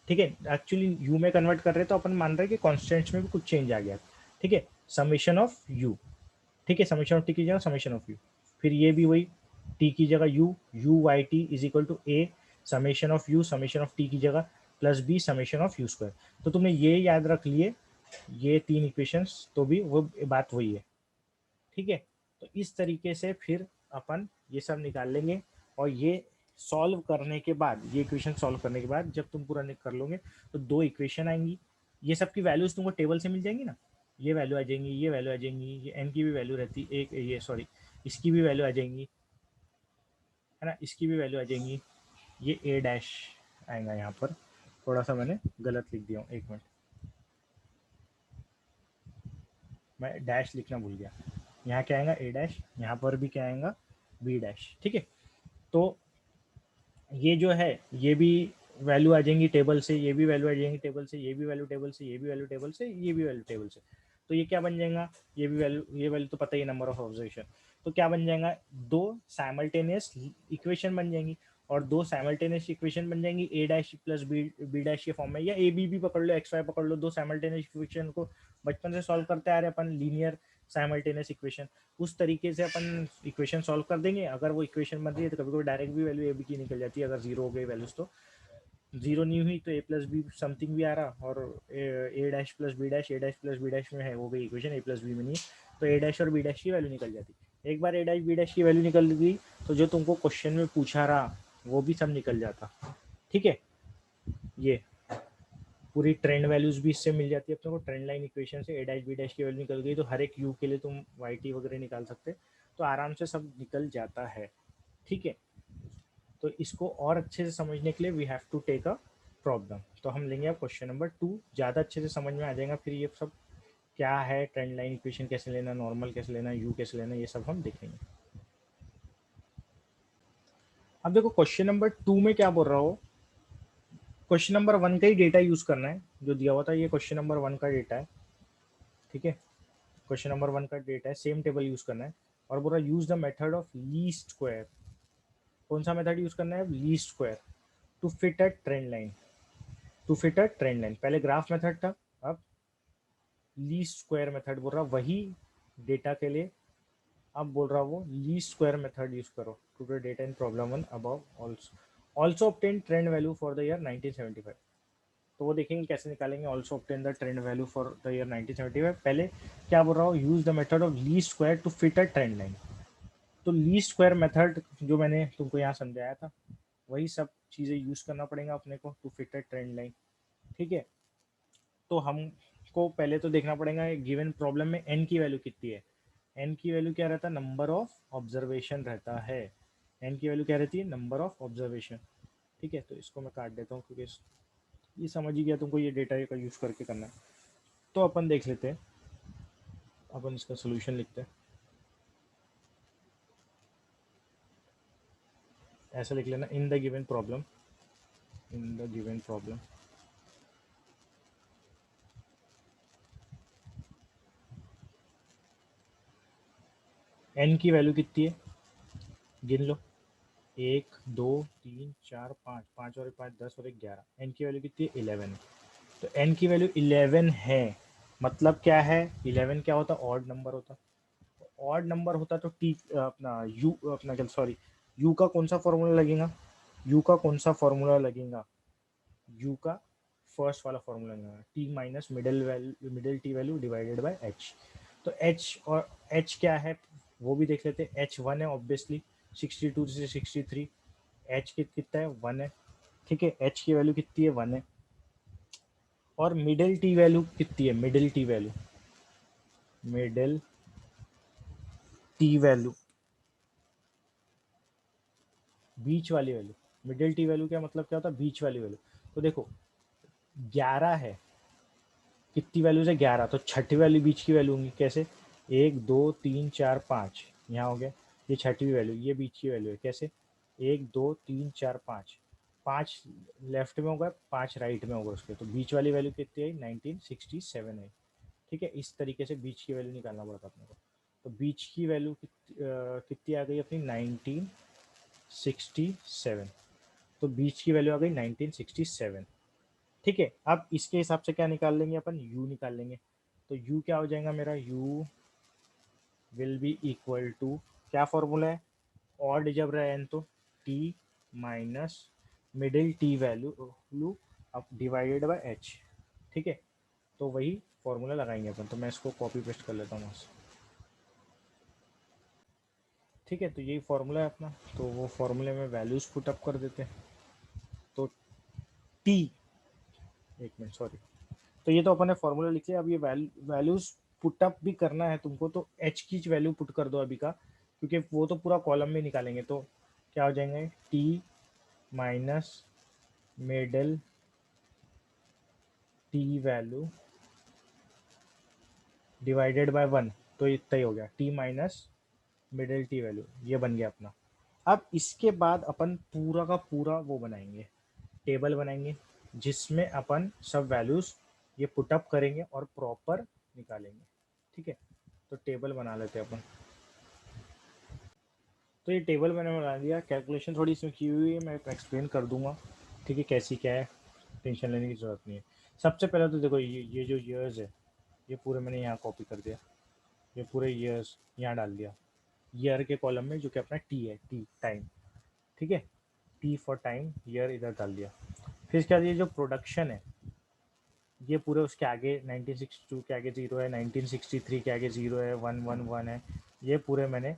ठीक है। एक्चुअली यू में कन्वर्ट कर रहे हैं तो अपन मान रहे हैं कि कॉन्स्टेंट्स में भी कुछ चेंज आ गया, ठीक है, समेशन ऑफ यू, ठीक है, समेशन ऑफ टी की जगह समेशन ऑफ यू, फिर ये भी वही, टी की जगह u Y T is equal to a summation of u summation of t की जगह plus b summation of you square. तो तुमने ये याद रख लिए, ये तीन इक्वेशंस, तो भी वो बात वही है, ठीक है। तो इस तरीके से फिर अपन ये सब निकाल लेंगे, और ये सॉल्व करने के बाद, ये इक्वेशन सॉल्व करने के बाद जब तुम पूरा कर लोगे तो दो इक्वेशन आएंगी, ये सब की वैल्यूज तुमको टेबल से मिल जाएंगी ना, ये वैल्यू आ जाएंगी, ये वैल्यू आ जाएंगी, ये एन की भी वैल्यू रहती एक, ये सॉरी इसकी भी वैल्यू आ जाएंगी, है ना, इसकी भी वैल्यू आ जाएंगी, ये ए डैश आएगा यहाँ पर, थोड़ा सा मैंने गलत लिख दिया हूँ, एक मिनट, मैं डैश लिखना भूल गया, यहाँ क्या आएगा ए डैश, यहाँ पर भी क्या आएगा बी डैश, ठीक है। तो ये जो है ये भी वैल्यू आ जाएंगी टेबल से, ये भी वैल्यू आ जाएंगी टेबल से, ये भी वैल्यू टेबल से, ये भी वैल्यू टेबल से, ये भी वैल्यू टेबल से। तो ये क्या बन जाएगा, ये भी वैल्यू, ये वैल्यू तो पता ही है, नंबर ऑफ ऑब्जर्वेशन। तो क्या बन जाएगा, दो साइमल्टेनियस इक्वेशन बन जाएंगी, और दो साइमल्टेनियस इक्वेशन बन जाएंगी A dash plus B B dash के फॉर्म में, या ए बी भी पकड़ लो, एक्स वाई पकड़ लो, दो साइमल्टेनियस इक्वेशन को बचपन से सॉल्व करते आ रहे अपन, लीनियर साइमल्टेनियस इक्वेशन, उस तरीके से अपन इक्वेशन सॉल्व कर देंगे। अगर वो इक्वेशन बन रही है तो कभी कभी डायरेक्ट भी वैल्यू ए बी की निकल जाती है, अगर जीरो हो गई वैल्यूज तो, जीरो नहीं हुई तो ए प्लस बी समथिंग भी आ रहा, और ए डैश प्लस बी डैश, ए डैश प्लस बी डैश में है वो गई इक्वेशन, ए प्लस बी में नहीं है, तो ए डैश और बी डैश की वैल्यू निकल जाती। एक बार ए डैश बी डैश की वैल्यू निकल गई तो जो तुमको क्वेश्चन में पूछा रहा वो भी सब निकल जाता, ठीक है। ये पूरी ट्रेंड वैल्यूज भी इससे मिल जाती है अपने को, ट्रेंड लाइन इक्वेशन से ए डैश बी डैश की वैल्यू निकल गई तो हर एक यू के लिए तुम वाई टी वगैरह निकाल सकते, तो आराम से सब निकल जाता है, ठीक है। तो इसको और अच्छे से समझने के लिए we have to take a problem, तो हम लेंगे अब क्वेश्चन नंबर 2, ज़्यादा अच्छे से समझ में आ जाएगा फिर ये सब क्या है, ट्रेंड लाइन इक्वेशन कैसे लेना, नॉर्मल कैसे लेना, यू कैसे लेना, ये सब हम देखेंगे। अब देखो क्वेश्चन नंबर 2 में क्या बोल रहा हो, क्वेश्चन नंबर 1 का ही डेटा यूज करना है जो दिया हुआ था, ये क्वेश्चन नंबर 1 का डेटा है, ठीक है, क्वेश्चन नंबर 1 का डेटा है, सेम टेबल यूज करना है, और बोल रहा use the method of least square, कौन सा मेथड यूज करना है, least square, to fit a trend line, to fit a trend line, पहले ग्राफ मेथड था, अब लीस्ट स्क्वायर मेथड बोल रहा वही डेटा के लिए, अब बोल रहा वो लीस्ट स्क्वायर मेथड यूज करो to the data in problem 1 above also obtain trend value for the year 1975। तो वो देखेंगे कैसे निकालेंगे, also obtain the trend value for the year 1975। पहले क्या बोल रहा हूँ, use the method of least square to fit a trend line. तो लीस्ट स्क्वायर मेथड जो मैंने तुमको यहाँ समझाया था वही सब चीज़ें यूज करना पड़ेगा अपने को to fit a trend line, ठीक है। तो हमको पहले तो देखना पड़ेगा गिवन प्रॉब्लम में एन की वैल्यू कितनी है, एन की वैल्यू क्या रहता है, नंबर ऑफ ऑब्जर्वेशन रहता है, एन की वैल्यू क्या रहती है, नंबर ऑफ ऑब्जर्वेशन, ठीक है। तो इसको मैं काट देता हूँ क्योंकि ये समझ ही गया तुमको, ये डेटा का यूज़ करके करना है। तो अपन देख लेते हैं, अपन इसका सोल्यूशन लिखते हैं, ऐसा लिख लेना, in the given problem, in the given problem n की वैल्यू कितनी है, गिन लो, 1 2 3 4 5, 5 और 5 10 और 11, एन की वैल्यू कितनी है, 11 है। तो एन की वैल्यू 11 है, मतलब क्या है, 11 क्या होता, ऑड नंबर होता, ऑड नंबर होता तो टी अपना यू अपना क्या सॉरी यू का कौन सा फॉर्मूला लगेगा, यू का कौन सा फॉर्मूला लगेगा, यू का फर्स्ट वाला फॉर्मूला लगेगा, T minus middle value, middle T value divided by H. तो एच और एच क्या है वो भी देख लेते हैं, एच 1 है ऑब्वियसली, 62 से 63, एच कितना है, 1 है, ठीक है, एच की वैल्यू कितनी है, 1 है। और मिडिल टी वैल्यू कितनी है, middle T value, middle T value, बीच वाली वैल्यू, मिडिल टी वैल्यू क्या मतलब क्या होता है, बीच वाली वैल्यू। तो देखो 11 है, कितनी वैल्यू है, 11, तो छठी वाली बीच की वैल्यू होंगी, कैसे, 1 2 3 4 5, यहाँ हो गया, ये छठी वैल्यू, ये बीच की वैल्यू है, कैसे, 1 2 3 4 5, 5 लेफ्ट में होगा, 5 राइट में होगा उसके, तो बीच वाली वैल्यू कितनी आई, 1967 है, ठीक है। इस तरीके से बीच की वैल्यू निकालना पड़ता अपने को। तो बीच की वैल्यू कितनी आ गई अपनी, 1967, तो बीच की वैल्यू आ गई 1967, ठीक है। अब इसके हिसाब से क्या निकाल लेंगे अपन, u निकाल लेंगे। तो u क्या हो जाएगा मेरा, u will be equal to, क्या फॉर्मूला है, ऑड जब रहे n तो t minus middle t value अब डिवाइडेड बाय h, ठीक है। तो वही फॉर्मूला लगाएंगे अपन, तो मैं इसको कॉपी पेस्ट कर लेता हूँ, ठीक है। तो यही फॉर्मूला है अपना, तो वो फॉर्मूले में वैल्यूज पुट अप कर देते हैं। तो t, एक मिनट सॉरी, तो ये तो अपन ने फॉर्मूला लिख लिया, अब ये वैल्यूज पुट अप भी करना है तुमको, तो एच की वैल्यू पुट कर दो अभी का, क्योंकि वो तो पूरा कॉलम में निकालेंगे, तो क्या हो जाएंगे, T minus middle T value divided by 1, तो इतना ही हो गया, T minus middle T value, ये बन गया अपना। अब इसके बाद अपन पूरा का पूरा वो बनाएंगे, टेबल बनाएंगे, जिसमें अपन सब वैल्यूज ये पुटअप करेंगे और प्रॉपर निकालेंगे, ठीक है। तो टेबल बना लेते हैं अपन। तो ये टेबल मैंने बना दिया, कैलकुलेशन थोड़ी इसमें की हुई है, मैं एक्सप्लेन कर दूंगा, ठीक है, कैसी क्या है, टेंशन लेने की ज़रूरत नहीं है। सबसे पहले तो देखो ये जो ईयर्स है, ये पूरे मैंने यहाँ कॉपी कर दिया, ये पूरे ईयर्स यहाँ डाल दिया, ईयर के कॉलम में जो कि अपना टी है, टी टाइम, ठीक है, टी फॉर टाइम ईयर इधर डाल दिया। फिर इसके बाद ये जो प्रोडक्शन है, ये पूरे उसके आगे 1962 के आगे 0 है, 1963 के आगे 0 है, 111 है, ये पूरे मैंने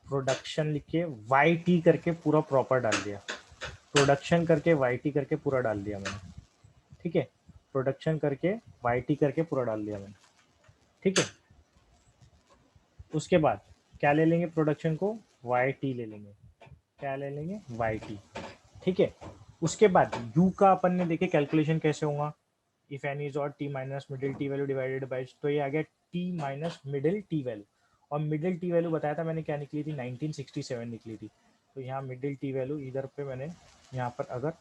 प्रोडक्शन लिख के वाई टी करके पूरा प्रॉपर डाल दिया, प्रोडक्शन करके वाई टी करके पूरा डाल दिया मैंने, ठीक है, प्रोडक्शन करके वाई टी करके पूरा डाल दिया मैंने, ठीक है। उसके बाद क्या ले लेंगे, प्रोडक्शन को वाई टी ले लेंगे, क्या ले लेंगे, वाई टी, ठीक है। उसके बाद यू का अपन ने देखे कैलकुलेशन कैसे होगा, इफ एन इज और T minus middle T value divided by, तो ये आ गया T minus middle T value, और मिडिल टी वैल्यू बताया था मैंने क्या निकली थी, 1967 निकली थी। तो यहाँ मिडिल टी वैल्यू इधर पे मैंने यहाँ पर अगर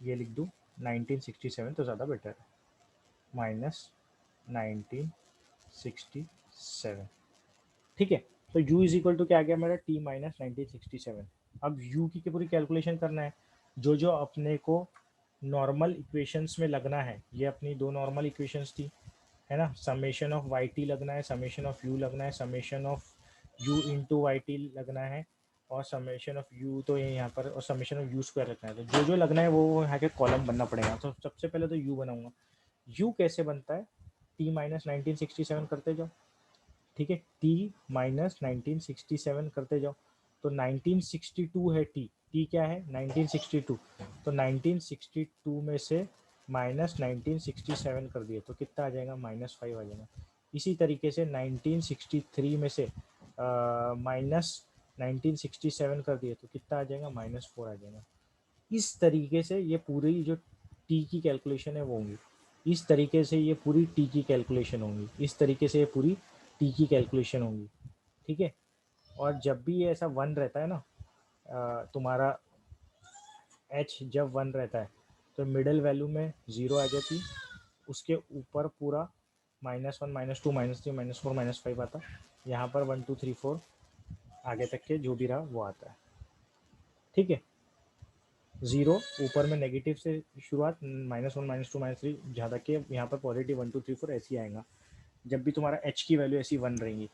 ये लिख दूँ 1967 तो ज़्यादा बेटर है, माइनस 1967, ठीक है। तो u इज इक्वल टू क्या आ गया मेरा, t माइनस 1967। अब u की पूरी कैलकुलेशन करना है, जो जो अपने को नॉर्मल इक्वेशंस में लगना है, ये अपनी दो नॉर्मल इक्वेशंस थी, है ना, समेशन ऑफ वाई टी लगना है, समेशन ऑफ यू लगना है, summation of u into y t लगना है, और समेशन ऑफ यू तो ये यहाँ पर, और समेशन ऑफ यू स्क्वायर लगना है। तो जो जो लगना है वो यहाँ के कॉलम बनना पड़ेगा। तो सबसे पहले तो यू बनाऊंगा, यू कैसे बनता है, टी माइनस 1967 करते जाओ, ठीक है, टी माइनस 1967 करते जाओ, तो 1962 है टी, टी क्या है 1962, तो 1962 में से माइनस 1967 कर दिए तो कितना आ जाएगा, -5 आ जाएगा। इसी तरीके से 1963 में से माइनस 1967 कर दिए तो कितना आ जाएगा, -4 आ जाएगा। इस तरीके से ये पूरी जो टी की कैलकुलेशन है वो होंगी, इस तरीके से ये पूरी टी की कैलकुलेशन होंगी, इस तरीके से ये पूरी टी की कैलकुलेशन होंगी, ठीक है। और जब भी ये ऐसा 1 रहता है ना, तुम्हारा एच जब 1 रहता है तो मिडल वैल्यू में 0 आ जाती, उसके ऊपर पूरा -1 -2 -3 -4 -5 आता, यहाँ पर 1 2 3 4 आगे तक के जो भी रहा वो आता है, ठीक है। 0 ऊपर में नेगेटिव से शुरुआत, -1 -2 -3 जहाँ तक के यहाँ पर पॉजिटिव 1 2 3 4 ऐसे ही आएगा जब भी तुम्हारा h की वैल्यू ऐसी 1 रहेंगी,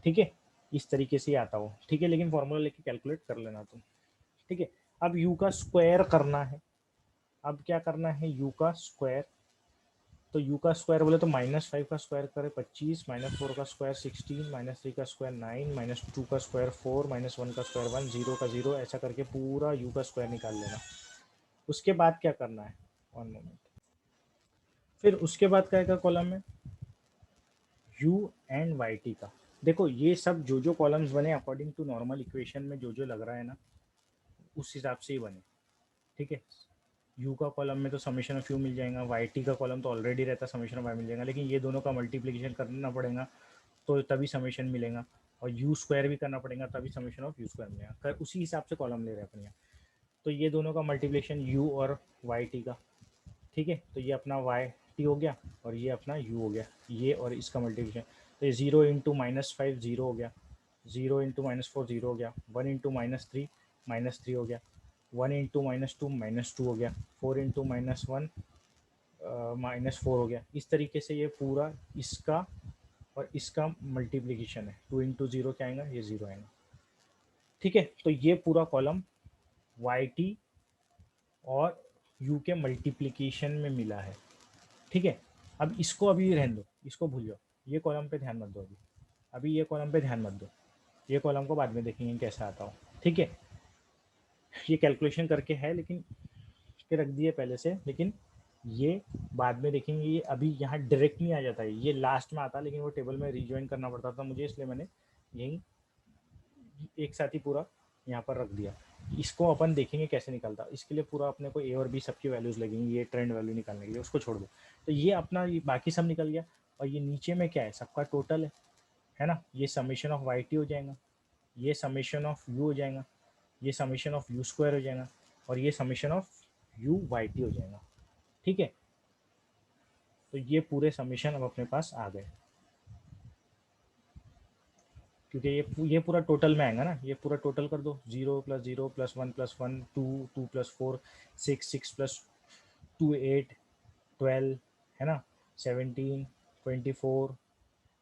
ठीक है। इस तरीके से ही आता हो, ठीक है, लेकिन फॉर्मूला लेके कैलकुलेट कर लेना तुम, ठीक है। अब u का स्क्वायर करना है, अब क्या करना है u का स्क्वायर, तो u का स्क्वायर बोले तो -5 का स्क्वायर करे 25, -4 का स्क्वायर 16, -3 का स्क्वायर 9, -2 का स्क्वायर 4, -1 का स्क्वायर 1, 0 का 0, ऐसा करके पूरा u का स्क्वायर निकाल लेना। उसके बाद क्या करना है, 1 मोमेंट, फिर उसके बाद क्या का कॉलम है u एंड वाई टी का। देखो ये सब जो जो कॉलम्स बने अकॉर्डिंग टू नॉर्मल इक्वेशन में जो जो लग रहा है ना उस हिसाब से ही बने, ठीक है। u का कॉलम में तो समीशन ऑफ u मिल जाएगा, वाई टी का कॉलम तो ऑलरेडी रहता समीशन ऑफ y मिल जाएगा, लेकिन ये दोनों का मल्टीप्लिकेशन करना पड़ेगा तो तभी समीशन मिलेगा, और यू स्क्वायर भी करना पड़ेगा तभी समीशन ऑफ यू स्क्वायर मिलेगा, कर उसी हिसाब से कॉलम ले रहे हैं अपन यहाँ। तो ये दोनों का मल्टीप्लिकेशन यू और वाई टी का, ठीक है। तो ये अपना वाई टी हो गया और ये अपना यू हो गया, ये और इसका मल्टीप्लिकेशन, तो ये 0 इंटू -5 0 हो गया, 0 इंटू -4 0 हो गया, 1 इंटू -3 -3 हो गया, 1 इंटू -2 -2 हो गया, 4 इंटू -1 -4 हो गया। इस तरीके से ये पूरा इसका और इसका मल्टीप्लिकेशन है, 2 इंटू 0 क्या आएगा, ये 0 आएगा, ठीक है। तो ये पूरा कॉलम वाई टी और यू के मल्टीप्लिकेशन में मिला है, ठीक है। अब इसको अभी रहने दो, इसको भूल जाओ, ये कॉलम पे ध्यान मत दो अभी, अभी ये कॉलम पे ध्यान मत दो, ये कॉलम को बाद में देखेंगे कैसा आता हो, ठीक है। ये कैलकुलेशन करके है लेकिन के रख दिए पहले से, लेकिन ये बाद में देखेंगे, ये अभी यहाँ डायरेक्ट नहीं आ जाता है, ये लास्ट में आता, लेकिन वो टेबल में रिज्वाइन करना पड़ता था मुझे, इसलिए मैंने यही एक साथ ही पूरा यहाँ पर रख दिया। इसको अपन देखेंगे कैसे निकलता, इसके लिए पूरा अपने को ए और बी सबकी वैल्यूज लगेंगी, ये ट्रेंड वैल्यू निकालने के लिए, उसको छोड़ दो। तो ये अपना ये बाकी सब निकल गया, और ये नीचे में क्या है, सबका टोटल है ना, ये समेशन ऑफ वाई टी हो जाएगा, ये समेशन ऑफ यू हो जाएगा, ये समेशन ऑफ यू स्क्वायर हो जाएगा, और ये summation of you Y t हो जाएगा, ठीक है। तो ये पूरे समेशन अब अपने पास आ गए, क्योंकि ये पूरा टोटल में आएगा ना, ये पूरा टोटल कर दो, 0 + 0 + 1 + 1 2 2 + 4 6 6 + 2 8 12 है ना, 17 24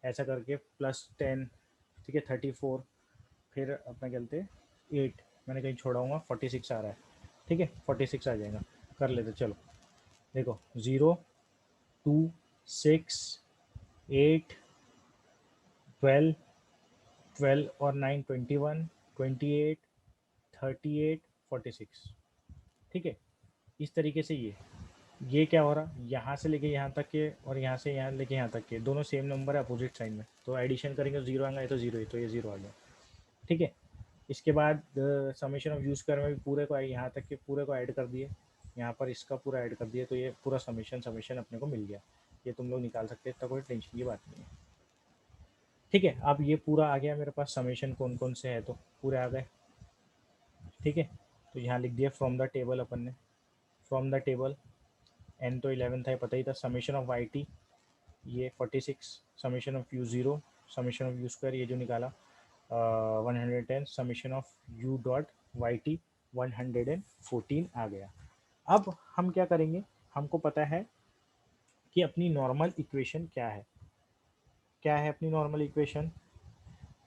ऐसा करके +10, ठीक है, 34, फिर अपना कहते 8, मैंने कहीं छोड़ा हूँ 46 आ रहा है, ठीक है, 46 आ जाएगा, कर लेते चलो। देखो 0 2 6 8 12 12 और 9 21 28 38 46, ठीक है। इस तरीके से ये क्या हो रहा, यहाँ से लेके यहाँ तक के और यहाँ से यहाँ लेके यहाँ तक के दोनों सेम नंबर है अपोजिट साइन में, तो एडिशन करेंगे तो 0 आएगा, ये तो 0 है, तो ये 0 आ गया, ठीक है। इसके बाद समेशन ऑफ यूज़ कर में भी पूरे को यहाँ तक के पूरे को ऐड कर दिए, यहाँ पर इसका पूरा ऐड कर दिया, तो ये पूरा समेशन समेशन अपने को मिल गया, ये तुम लोग निकाल सकते हैं, इतना कोई टेंशन की बात नहीं है, ठीक है। अब ये पूरा आ गया मेरे पास, समेशन कौन कौन से है तो पूरे आ गए, ठीक है। तो यहाँ लिख दिया फ्रॉम द टेबल अपन ने, फ्रॉम द टेबल एन तो 11 था, पता ही था, समेशन ऑफ वाई टी ये 46, summation of u 0, summation of you square ये जो निकाला 110, summation of u dot y t 114 आ गया। अब हम क्या करेंगे, हमको पता है कि अपनी नॉर्मल इक्वेशन क्या है, क्या है अपनी नॉर्मल इक्वेशन,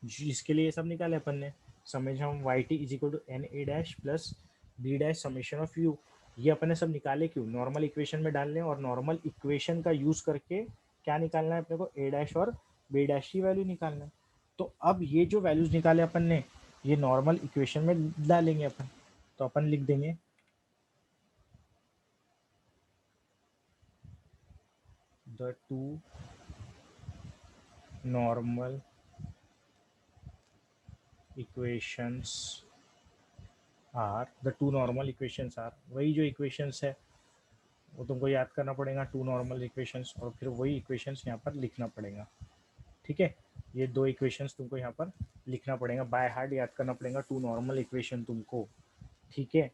जिसके लिए ये सब निकाले अपन ने, summation of Y T is equal to n A dash plus B dash summation of u, ये अपन ने सब निकाले क्यों, नॉर्मल इक्वेशन में डालने, और नॉर्मल इक्वेशन का यूज करके क्या निकालना है अपने को, ए डैश और बी डैश की वैल्यू निकालना है। तो अब ये जो वैल्यूज निकाले अपन ने ये नॉर्मल इक्वेशन में डालेंगे अपन, तो अपन लिख देंगे the two normal equations are, the two normal equations are, वही जो इक्वेशंस है वो तुमको याद करना पड़ेगा, टू नॉर्मल इक्वेशंस, और फिर वही इक्वेशंस यहाँ पर लिखना पड़ेगा, ठीक है। ये दो इक्वेशंस तुमको यहाँ पर लिखना पड़ेगा, बाय हार्ट याद करना पड़ेगा टू नॉर्मल इक्वेशन तुमको, ठीक है।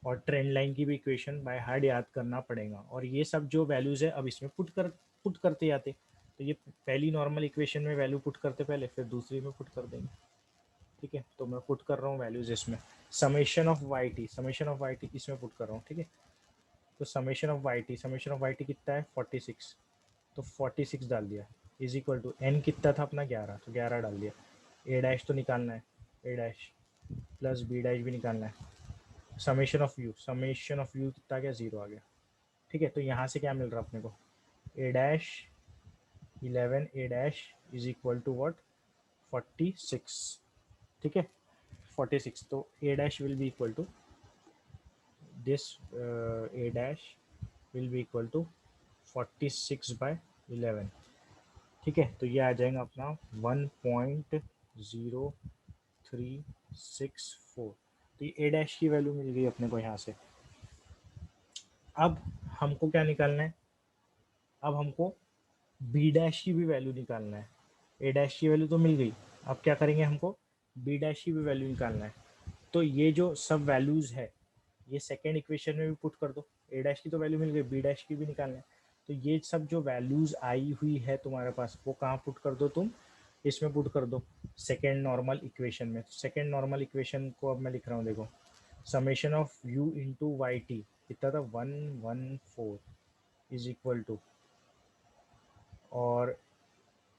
और ट्रेंड लाइन की भी इक्वेशन बाय हार्ट याद करना पड़ेगा, और ये सब जो वैल्यूज़ है अब इसमें पुट करते जाते, तो ये पहली नॉर्मल इक्वेशन में वैल्यू पुट करते पहले, फिर दूसरी में पुट कर देंगे, ठीक है, तो मैं पुट कर रहा हूँ वैल्यूज इसमें, समेशन ऑफ वाई टी इसमें पुट कर रहा हूँ। ठीक है, तो समेशन ऑफ वाई टी कितना है 46, तो 46 डाल दिया, इज इक्वल टू एन कितना था अपना 11, तो 11 डाल दिया। ए डैश तो निकालना है, ए डैश प्लस बी डैश भी निकालना है। समेशन ऑफ यू कितना आ गया, 0 आ गया। ठीक है, तो यहाँ से क्या मिल रहा है अपने को, A dash 11 A dash is equal to what 46। ठीक है, 46, तो A dash will be equal to this, A dash will be equal to 46/11। ठीक है, तो ये आ जाएगा अपना 1.0364। तो ये ए डैश की वैल्यू मिल गई अपने को यहाँ से। अब हमको क्या निकालना है, अब हमको बी डैश की भी वैल्यू निकालना है। ए डैश की वैल्यू तो मिल गई, अब क्या करेंगे, हमको बी डैश की भी वैल्यू निकालना है। तो ये जो सब वैल्यूज़ है ये सेकेंड इक्वेशन में भी पुट कर दो। ए डैश की तो वैल्यू मिल गई, बी डैश की भी निकालना है। तो ये सब जो वैल्यूज़ आई हुई है तुम्हारे पास वो कहाँ पुट कर दो तुम, इसमें पुट कर दो सेकेंड नॉर्मल इक्वेशन में। तो सेकेंड नॉर्मल इक्वेशन को अब मैं लिख रहा हूँ, देखो summation of u into y t कितना था 114 इज इक्वल टू, और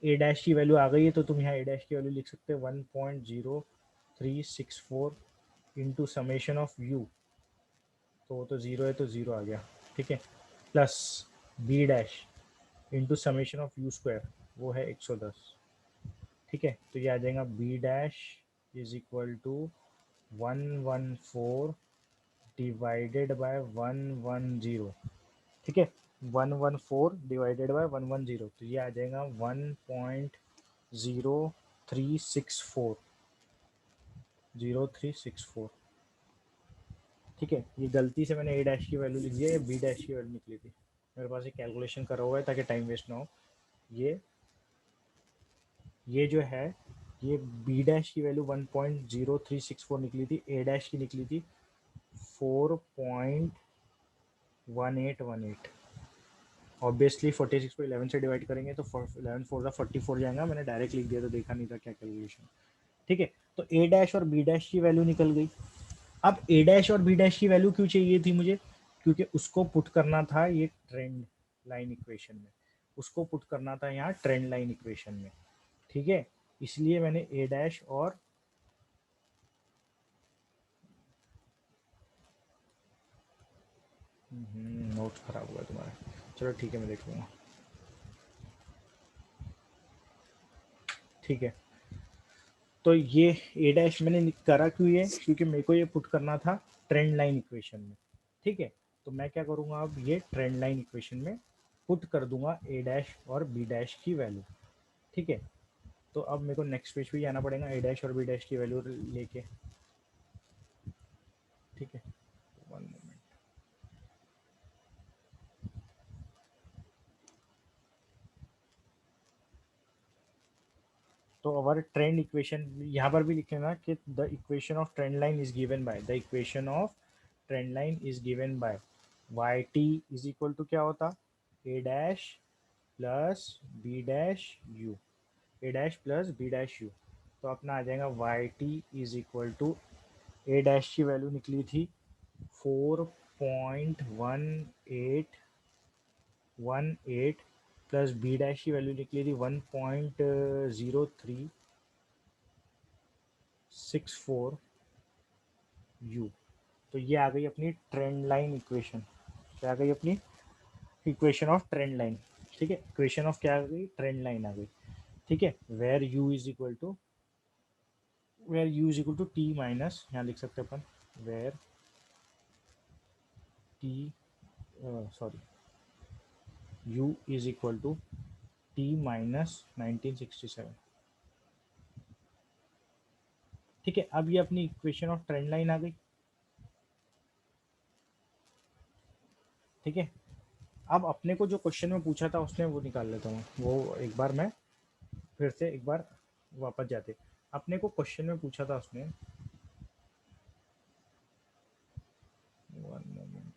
ए डैश की वैल्यू आ गई है तो तुम यहाँ ए डैश की वैल्यू लिख सकते हो 1.0364 इंटू समेशन ऑफ यू, तो वो तो ज़ीरो है तो ज़ीरो आ गया। ठीक है, plus B dash into summation of you square, वो है 110। ठीक है, तो ये आ जाएगा b dash is equal to 114 divided by 110। ठीक है, 114 डिवाइडेड बाय 110, तो ये आ जाएगा 1.0364, 0364। ठीक है, ये गलती से मैंने ए डैश की वैल्यू लिख दिया, ये बी डैश की वैल्यू निकली थी। मेरे पास एक कैलकुलेशन करा हुआ है ताकि टाइम वेस्ट ना हो। ये ये जो है ये बी डैश की वैल्यू 1.0364 निकली थी, ए डैश की निकली थी 4.1818। ऑब्वियसली 46 को 11 से डिवाइड करेंगे तो 11 फोर 44 जाएगा, मैंने डायरेक्ट लिख दिया तो देखा नहीं था क्या कैलकुलेशन। ठीक है, तो ए डैश और बी डैश की वैल्यू निकल गई। अब ए डैश और बी डैश की वैल्यू क्यों चाहिए थी मुझे, क्योंकि उसको पुट करना था ये ट्रेंड लाइन इक्वेशन में, उसको पुट करना था यहाँ ट्रेंड लाइन इक्वेशन में। ठीक है, इसलिए मैंने ए डैश और नोट खराब हुआ तुम्हारा, चलो ठीक है मैं देख लूँगा। ठीक है, तो ये ए डैश मैंने करा क्यों ये, क्योंकि मेरे को ये पुट करना था ट्रेंड लाइन इक्वेशन में। ठीक है, तो मैं क्या करूँगा, अब ये ट्रेंड लाइन इक्वेशन में पुट कर दूंगा ए डैश और बी डैश की वैल्यू। ठीक है, तो अब मेरे को नेक्स्ट पेज पे जाना पड़ेगा ए डैश और बी डैश की वैल्यू लेके। ठीक है, 1 मोमेंट। तो अवर ट्रेंड इक्वेशन यहाँ पर भी लिख लेना कि the equation of trend line is given by, the equation of trend line is given by Y T is equal to क्या होता, A dash plus B dash U, A dash plus B dash U. तो अपना आ जाएगा Y T is equal to, A dash की value निकली थी 4.1818 plus B dash की वैल्यू निकली थी 1.0364 यू। तो ये आ गई अपनी ट्रेंड लाइन इक्वेशन, क्या आ गई अपनी इक्वेशन ऑफ ट्रेंड लाइन। ठीक है, इक्वेशन ऑफ क्या आ गई, ट्रेंड लाइन आ गई। ठीक है, where U is equal to, where U is equal to T minus, यहाँ लिख सकते हैं अपन where T, sorry u is equal to T minus 1967। ठीक है, अब ये अपनी इक्वेशन ऑफ ट्रेंड लाइन आ गई। ठीक है, अब अपने को जो क्वेश्चन में पूछा था उसने वो निकाल लेता हूँ, वो एक बार मैं फिर से एक बार वापस जाते। अपने को क्वेश्चन में पूछा था उसने, 1 मोमेंट,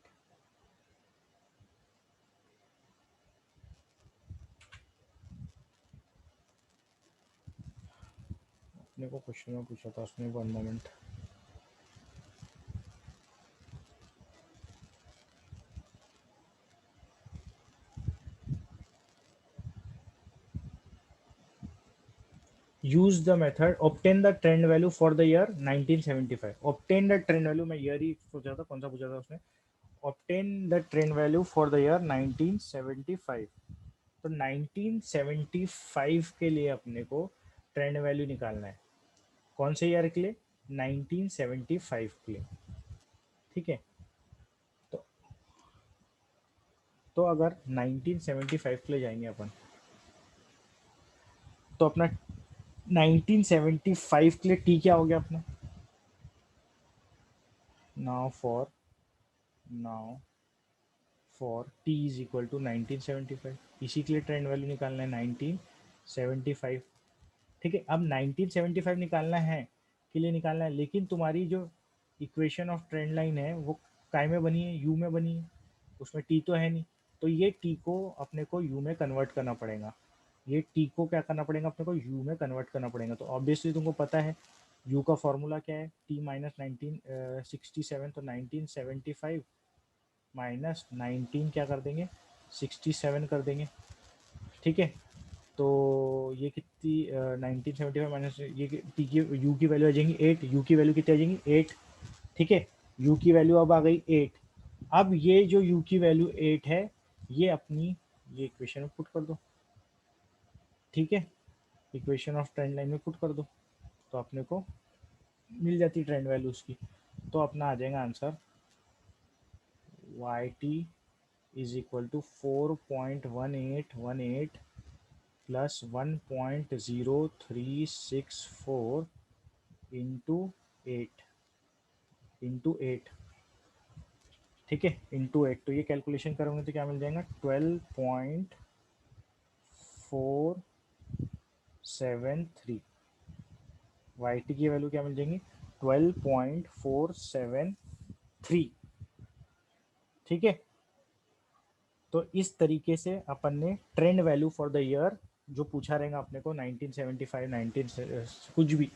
अपने को क्वेश्चन में पूछा था उसने, 1 moment. Use the method obtain the trend value for the year 1975। Obtain the trend value, मैं ईयर ही सोचा था, कौन सा पूछा था उसने। Obtain the trend value for the year 1975। तो 1975 के लिए अपने को ट्रेंड वैल्यू निकालना है। कौन से ईयर के लिए? 1975 के लिए। ठीक है। तो अगर 1975 के लिए जाएंगे अपन, तो अपना 1975 के लिए टी क्या हो गया अपना? Now for now for t is equal to 1975, इसी के लिए ट्रेंड वैल्यू निकालना है 1975। ठीक है। अब 1975 निकालना है, के लिए निकालना है, लेकिन तुम्हारी जो इक्वेशन ऑफ ट्रेंड लाइन है वो काय में बनी है? यू में बनी है। उसमें टी तो है नहीं, तो ये टी को अपने को यू में कन्वर्ट करना पड़ेगा। ये टी को क्या करना पड़ेगा? अपने को यू में कन्वर्ट करना पड़ेगा। तो ऑब्वियसली तुमको पता है यू का फॉर्मूला क्या है, टी माइनस 1967। तो 1975 माइनस 19 क्या कर देंगे? 67 कर देंगे। ठीक है। तो ये कितनी, 1975 माइनस ये टी की यू की वैल्यू आ जाएंगी 8। यू की वैल्यू कितनी आ जाएंगी? 8। ठीक है। यू की वैल्यू अब आ गई 8। अब ये जो यू की वैल्यू 8 है, ये अपनी ये इक्वेशन में पुट कर दो। ठीक है। इक्वेशन ऑफ ट्रेंड लाइन में पुट कर दो, तो अपने को मिल जाती ट्रेंड वैल्यू उसकी। तो अपना आ जाएगा answer y T is equal to 4.1818 plus 1.0364 into 8। ठीक है, इंटू 8। तो ये कैलकुलेशन करोगे तो क्या मिल जाएगा? 12.473। वाई टी की वैल्यू क्या मिल जाएंगी? 12.473। ठीक है। तो इस तरीके से अपन ने trend value for the year जो पूछा रहेगा अपने को 1975 19 कुछ भी,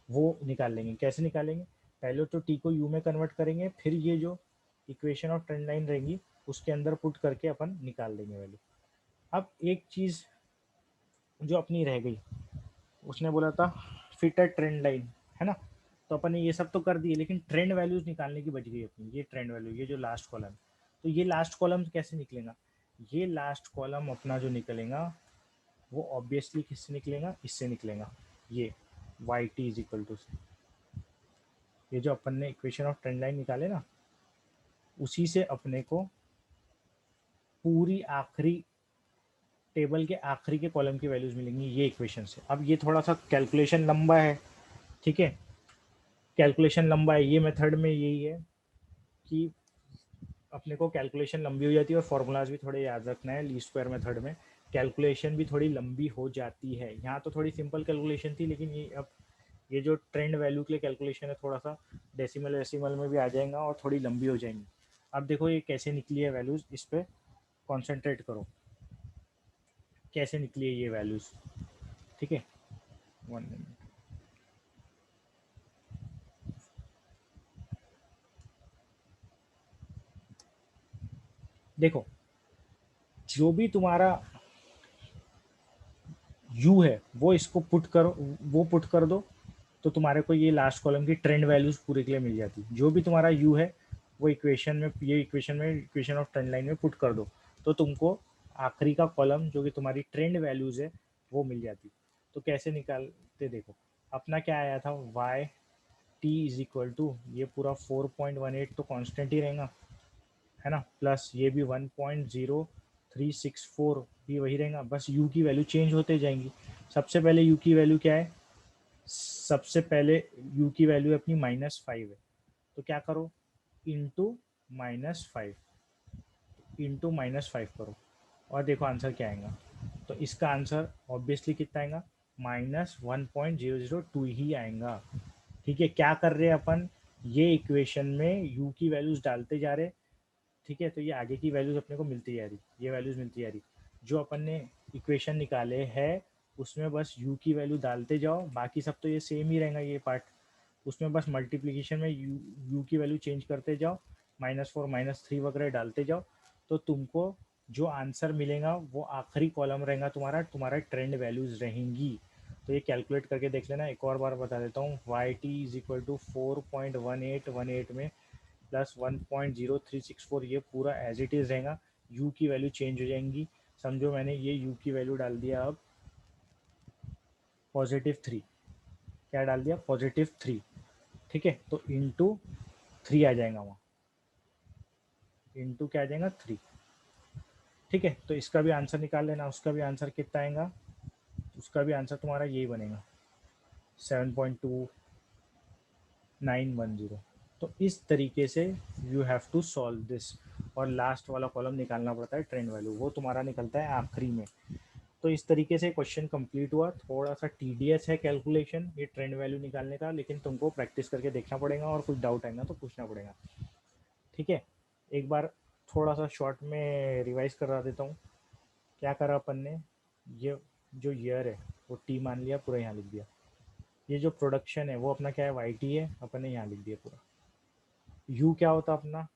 वो निकाल लेंगे। कैसे निकालेंगे? पहले तो टी को यू में कन्वर्ट करेंगे, फिर ये जो इक्वेशन ऑफ ट्रेंड लाइन रहेगी उसके अंदर पुट करके अपन निकाल देंगे वैल्यू। अब एक चीज़ जो अपनी रह गई, उसने बोला था फिटर ट्रेंड लाइन, है ना। तो अपन ने ये सब तो कर दिए, लेकिन ट्रेंड वैल्यूज निकालने की बच गई अपनी। ये ट्रेंड वैल्यू, ये जो लास्ट कॉलम, तो ये लास्ट कॉलम कैसे निकलेगा? ये लास्ट कॉलम अपना जो निकलेगा वो ऑब्वियसली किससे निकलेगा? इससे निकलेगा, ये y T is equal to से। ये जो अपन ने इक्वेशन ऑफ ट्रेंड लाइन निकाले ना, उसी से अपने को पूरी आखिरी टेबल के आखिरी के कॉलम की वैल्यूज मिलेंगी ये इक्वेशन से। अब ये थोड़ा सा कैलकुलेशन लंबा है। ठीक है। कैलकुलेशन लंबा है, ये मेथड में यही है कि अपने को कैलकुलेशन लंबी हो जाती है और फॉर्मूलाज भी थोड़े याद रखना है। लीस्ट स्क्वायर मेथड में कैलकुलेशन भी थोड़ी लंबी हो जाती है। यहाँ तो थोड़ी सिंपल कैलकुलेशन थी, लेकिन ये अब ये जो ट्रेंड वैल्यू के लिए कैलकुलेशन है, थोड़ा सा डेसिमल वेसिमल में भी आ जाएगा और थोड़ी लंबी हो जाएंगी। अब देखो ये कैसे निकली है वैल्यूज, इस पर कॉन्सेंट्रेट करो, कैसे निकली है ये वैल्यूज। ठीक है, 1 मिनट। देखो, जो भी तुम्हारा यू है वो इसको पुट करो, वो पुट कर दो, तो तुम्हारे को ये लास्ट कॉलम की ट्रेंड वैल्यूज पूरे के लिए मिल जाती। जो भी तुम्हारा यू है वो इक्वेशन में, ये इक्वेशन में, इक्वेशन ऑफ ट्रेंड लाइन में पुट कर दो, तो तुमको आखिरी का कॉलम जो कि तुम्हारी ट्रेंड वैल्यूज है वो मिल जाती। तो कैसे निकालते देखो, अपना क्या आया था? Y T is equal to, ये पूरा 4.18 तो कांस्टेंट ही रहेगा, है ना, प्लस ये भी 1.0364 भी वही रहेगा, बस यू की वैल्यू चेंज होते जाएंगी। सबसे पहले यू की वैल्यू क्या है? सबसे पहले यू की वैल्यू अपनी -5 है, तो क्या करो? इंटू -5, इंटू -5 करो, और देखो आंसर क्या आएगा। तो इसका आंसर ऑब्वियसली कितना आएगा? -1.002 ही आएगा। ठीक है। क्या कर रहे हैं अपन? ये इक्वेशन में यू की वैल्यूज डालते जा रहे। ठीक है। तो ये आगे की वैल्यूज अपने को मिलती जा रही, ये वैल्यूज मिलती जा रही जो अपन ने इक्वेशन निकाले हैं उसमें बस यू की वैल्यू डालते जाओ, बाकी सब तो ये सेम ही रहेगा ये पार्ट। उसमें बस मल्टीप्लिकेशन में यू की वैल्यू चेंज करते जाओ, -4 -3 वगैरह डालते जाओ, तो तुमको जो आंसर मिलेगा वो आखिरी कॉलम रहेगा तुम्हारा, तुम्हारा ट्रेंड वैल्यूज रहेंगी। तो ये कैलकुलेट करके देख लेना। एक और बार बता देता हूँ, y T is equal to 4.1818 में प्लस 1.0364, ये पूरा एज इट इज़ रहेगा। यू की वैल्यू चेंज हो जाएंगी। समझो मैंने ये यू की वैल्यू डाल दिया अब +3, क्या डाल दिया +3, ठीक है। तो इंटू 3 आ जाएगा वहाँ, इंटू क्या आ जाएगा 3, ठीक है। तो इसका भी आंसर निकाल लेना, उसका भी आंसर कितना आएगा, उसका भी आंसर तुम्हारा यही बनेगा 7.2910। तो इस तरीके से you have to solve this. और लास्ट वाला कॉलम निकालना पड़ता है ट्रेंड वैल्यू, वो तुम्हारा निकलता है आखिरी में। तो इस तरीके से क्वेश्चन कंप्लीट हुआ। थोड़ा सा टीडीएस है कैलकुलेशन ये ट्रेंड वैल्यू निकालने का, लेकिन तुमको प्रैक्टिस करके देखना पड़ेगा और कुछ डाउट आएगा तो पूछना पड़ेगा, ठीक है। एक बार थोड़ा सा शॉर्ट में रिवाइज करा देता हूँ। क्या करा अपन ने, ये जो ईयर है वो टी मान लिया, पूरा यहाँ लिख दिया। ये जो प्रोडक्शन है वो अपना क्या है, वाई टी है, अपन ने यहाँ लिख दिया पूरा। यू क्या होता अपना,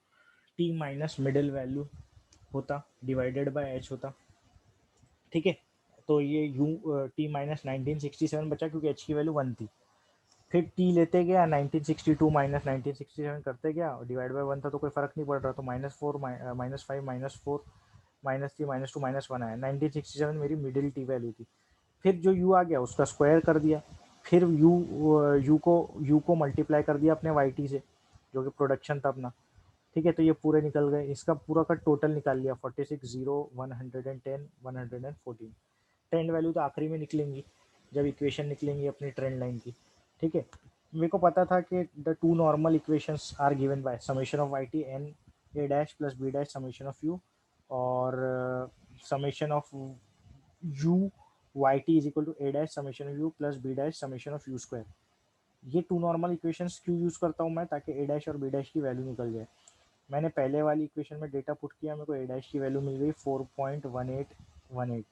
टी माइनस मिडिल वैल्यू होता, डिवाइडेड बाय एच होता, ठीक है। तो ये यू टी माइनस 1967 बचा क्योंकि एच की वैल्यू 1 थी। फिर टी लेते गया, 1962 माइनस 1967 करते गया, और डिवाइड बाय 1 था तो कोई फर्क नहीं पड़ रहा, तो -4 -5 -4 -3 -2 -1 आया। 1967 मेरी मिडिल टी वैल्यू थी। फिर जो यू आ गया उसका स्क्वायर कर दिया, फिर यू को मल्टीप्लाई कर दिया अपने वाई टी से, जो कि प्रोडक्शन था अपना, ठीक है। तो ये पूरे निकल गए, इसका पूरा का टोटल निकाल लिया 46 0 110 114। ट्रेंड वैल्यू तो आखिरी में निकलेंगी जब इक्वेशन निकलेंगी अपनी ट्रेंड लाइन की, ठीक है। मेरे को पता था कि the two normal equations are given by summation of Y T N A dash plus B dash summation of you, और summation of you Y T is equal to A dash summation of U plus B dash summation of you square. ये two normal equations क्यों use करता हूँ मैं, ताकि A dash और B dash की value निकल जाए। मैंने पहले वाली इक्वेशन में डेटा पुट किया, मेरे को ए डैश की वैल्यू मिल गई 4.1818।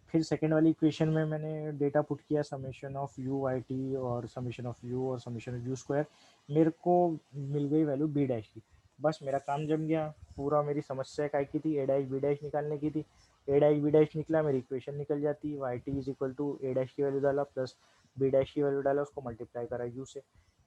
फिर सेकेंड वाली इक्वेशन में मैंने डेटा पुट किया summation of you Y t और समेशन ऑफ यू और समेशन ऑफ यू स्क्वायर, मेरे को मिल गई वैल्यू बी डैश की। बस मेरा काम जम गया। पूरा मेरी समस्या काय की थी, ए डैश बी डैश निकालने की थी। ए डैश बी डैश निकला, मेरी इक्वेशन निकल जाती, y T is equal to A dash की वैल्यू डाला प्लस बी डैश की वैल्यू डाला, उसको मल्टीप्लाई करा यू से।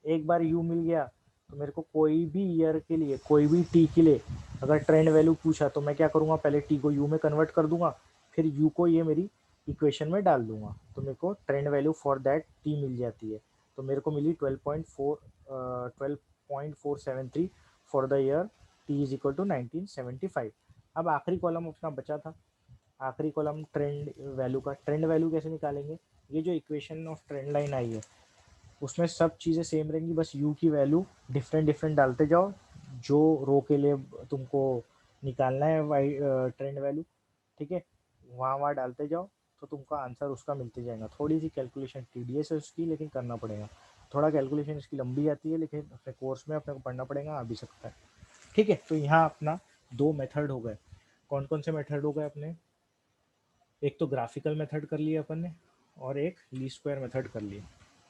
एक बार यू मिल गया तो मेरे को कोई भी ईयर के लिए, कोई भी टी के लिए अगर ट्रेंड वैल्यू पूछा तो मैं क्या करूँगा, पहले टी को यू में कन्वर्ट कर दूंगा, फिर यू को ये मेरी इक्वेशन में डाल दूंगा, तो मेरे को trend value for that T मिल जाती है। तो मेरे को मिली 12.473 for the year T is equal to 1975। अब आखिरी कॉलम अपना बचा था, आखिरी कॉलम ट्रेंड वैल्यू का। ट्रेंड वैल्यू कैसे निकालेंगे, ये जो इक्वेशन ऑफ ट्रेंड लाइन आई है उसमें सब चीज़ें सेम रहेंगी, बस यू की वैल्यू डिफरेंट डिफरेंट डालते जाओ। जो रो के लिए तुमको निकालना है वाई ट्रेंड वैल्यू, ठीक है, वहाँ वहाँ डालते जाओ, तो तुमको आंसर उसका मिलते जाएगा। थोड़ी सी कैलकुलेशन टीडीएस है उसकी, लेकिन करना पड़ेगा। थोड़ा कैलकुलेशन इसकी लंबी आती है, लेकिन अपने कोर्स में अपने को पढ़ना पड़ेगा, आ भी सकता है, ठीक है। तो यहाँ अपना दो मेथड हो गए। कौन कौन से मेथड हो गए अपने, एक तो ग्राफिकल मेथड कर लिया अपन ने, और एक लीस्ट स्क्वायर मेथड कर लिया।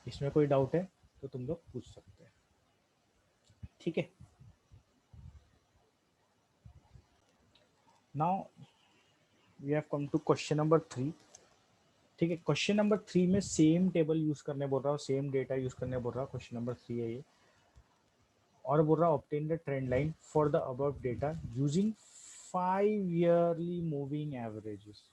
इसमें कोई डाउट है तो तुम लोग पूछ सकते हैं, ठीक है। Now we have come to question number 3, ठीक है। क्वेश्चन नंबर 3 में सेम टेबल यूज करने बोल रहा हूँ, सेम डेटा यूज करने बोल रहा हूँ, क्वेश्चन नंबर 3 है ये। और बोल रहा हूँ obtain the trend line for the above data using 5 yearly moving averages.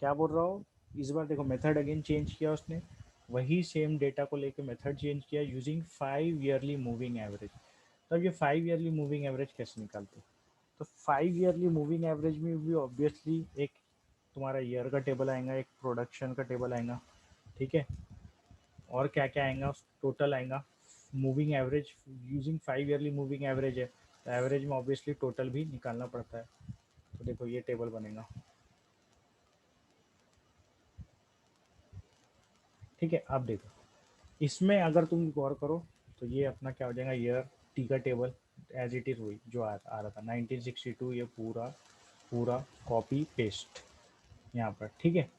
क्या बोल रहा हूँ, इस बार देखो मेथड अगेन चेंज किया उसने, वही सेम डेटा को लेके मेथड चेंज किया, यूजिंग 5 ईयरली मूविंग एवरेज। तो अब ये 5 ईयरली मूविंग एवरेज कैसे निकालते, तो 5 ईयरली मूविंग एवरेज में भी ऑब्वियसली एक तुम्हारा ईयर का टेबल आएगा, एक प्रोडक्शन का टेबल आएगा, ठीक है, और क्या क्या आएगा, टोटल आएगा, moving average using 5 yearly moving average है, तो एवरेज में ऑब्वियसली टोटल भी निकालना पड़ता है। तो देखो ये टेबल बनेगा, ठीक है। अब देखो इसमें अगर तुम गौर करो तो ये अपना क्या हो जाएगा, ईयर टी का टेबल एज इट इज़ वही जो आ रहा था 1962, ये पूरा पूरा कॉपी पेस्ट यहाँ पर, ठीक है।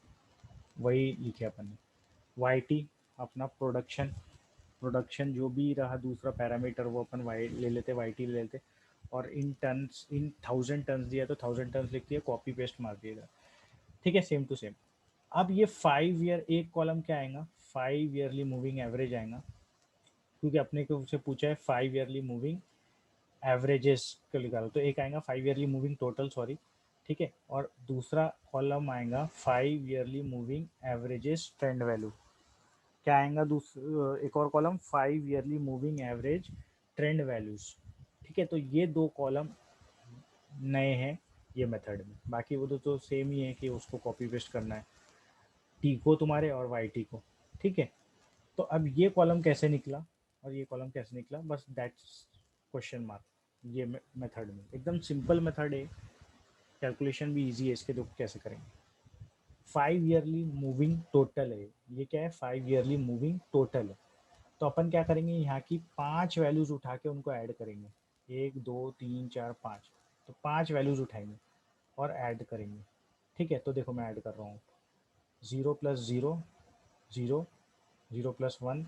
वही लिखे अपन ने। वाई टी अपना प्रोडक्शन जो भी रहा दूसरा पैरामीटर वो अपन वाई ले लेते, वाई टी ले लेते। और इन टन्स, इन 1000 टन्स दिया तो 1000 टन्स लिख दिया, कॉपी पेस्ट मार दिएगा। ठीक है, सेम टू सेम। अब ये 5 ईयर, एक कॉलम क्या आएगा, 5 ईयरली मूविंग एवरेज आएगा, क्योंकि अपने को से पूछा है 5 ईयरली मूविंग एवरेजेस को निकालो, तो एक आएगा 5 ईयरली मूविंग टोटल, सॉरी। ठीक है, और दूसरा कॉलम आएगा 5 yearly moving averages trend value. क्या आएगा दूसरा, एक और column 5 yearly moving average trend values. ठीक है, तो ये दो कॉलम नए हैं ये मेथड में, बाकी वो तो सेम ही है कि उसको कॉपी पेस्ट करना है, टी को तुम्हारे और वाई टी को। ठीक है, तो अब ये कॉलम कैसे निकला और ये कॉलम कैसे निकला, बस दैट्स क्वेश्चन मार्क। ये मेथड में एकदम सिंपल मेथड है, कैलकुलेशन भी इजी है इसके, तो कैसे करेंगे। 5 ईयरली मूविंग टोटल है, ये क्या है, 5 ईयरली मूविंग टोटल है। तो अपन क्या करेंगे, यहाँ की 5 वैल्यूज उठा के उनको ऐड करेंगे, 1 2 3 4 5। तो 5 वैल्यूज उठाएंगे और ऐड करेंगे। ठीक है, तो देखो मैं ऐड कर रहा हूँ, 0 + 0 0, 0 + 1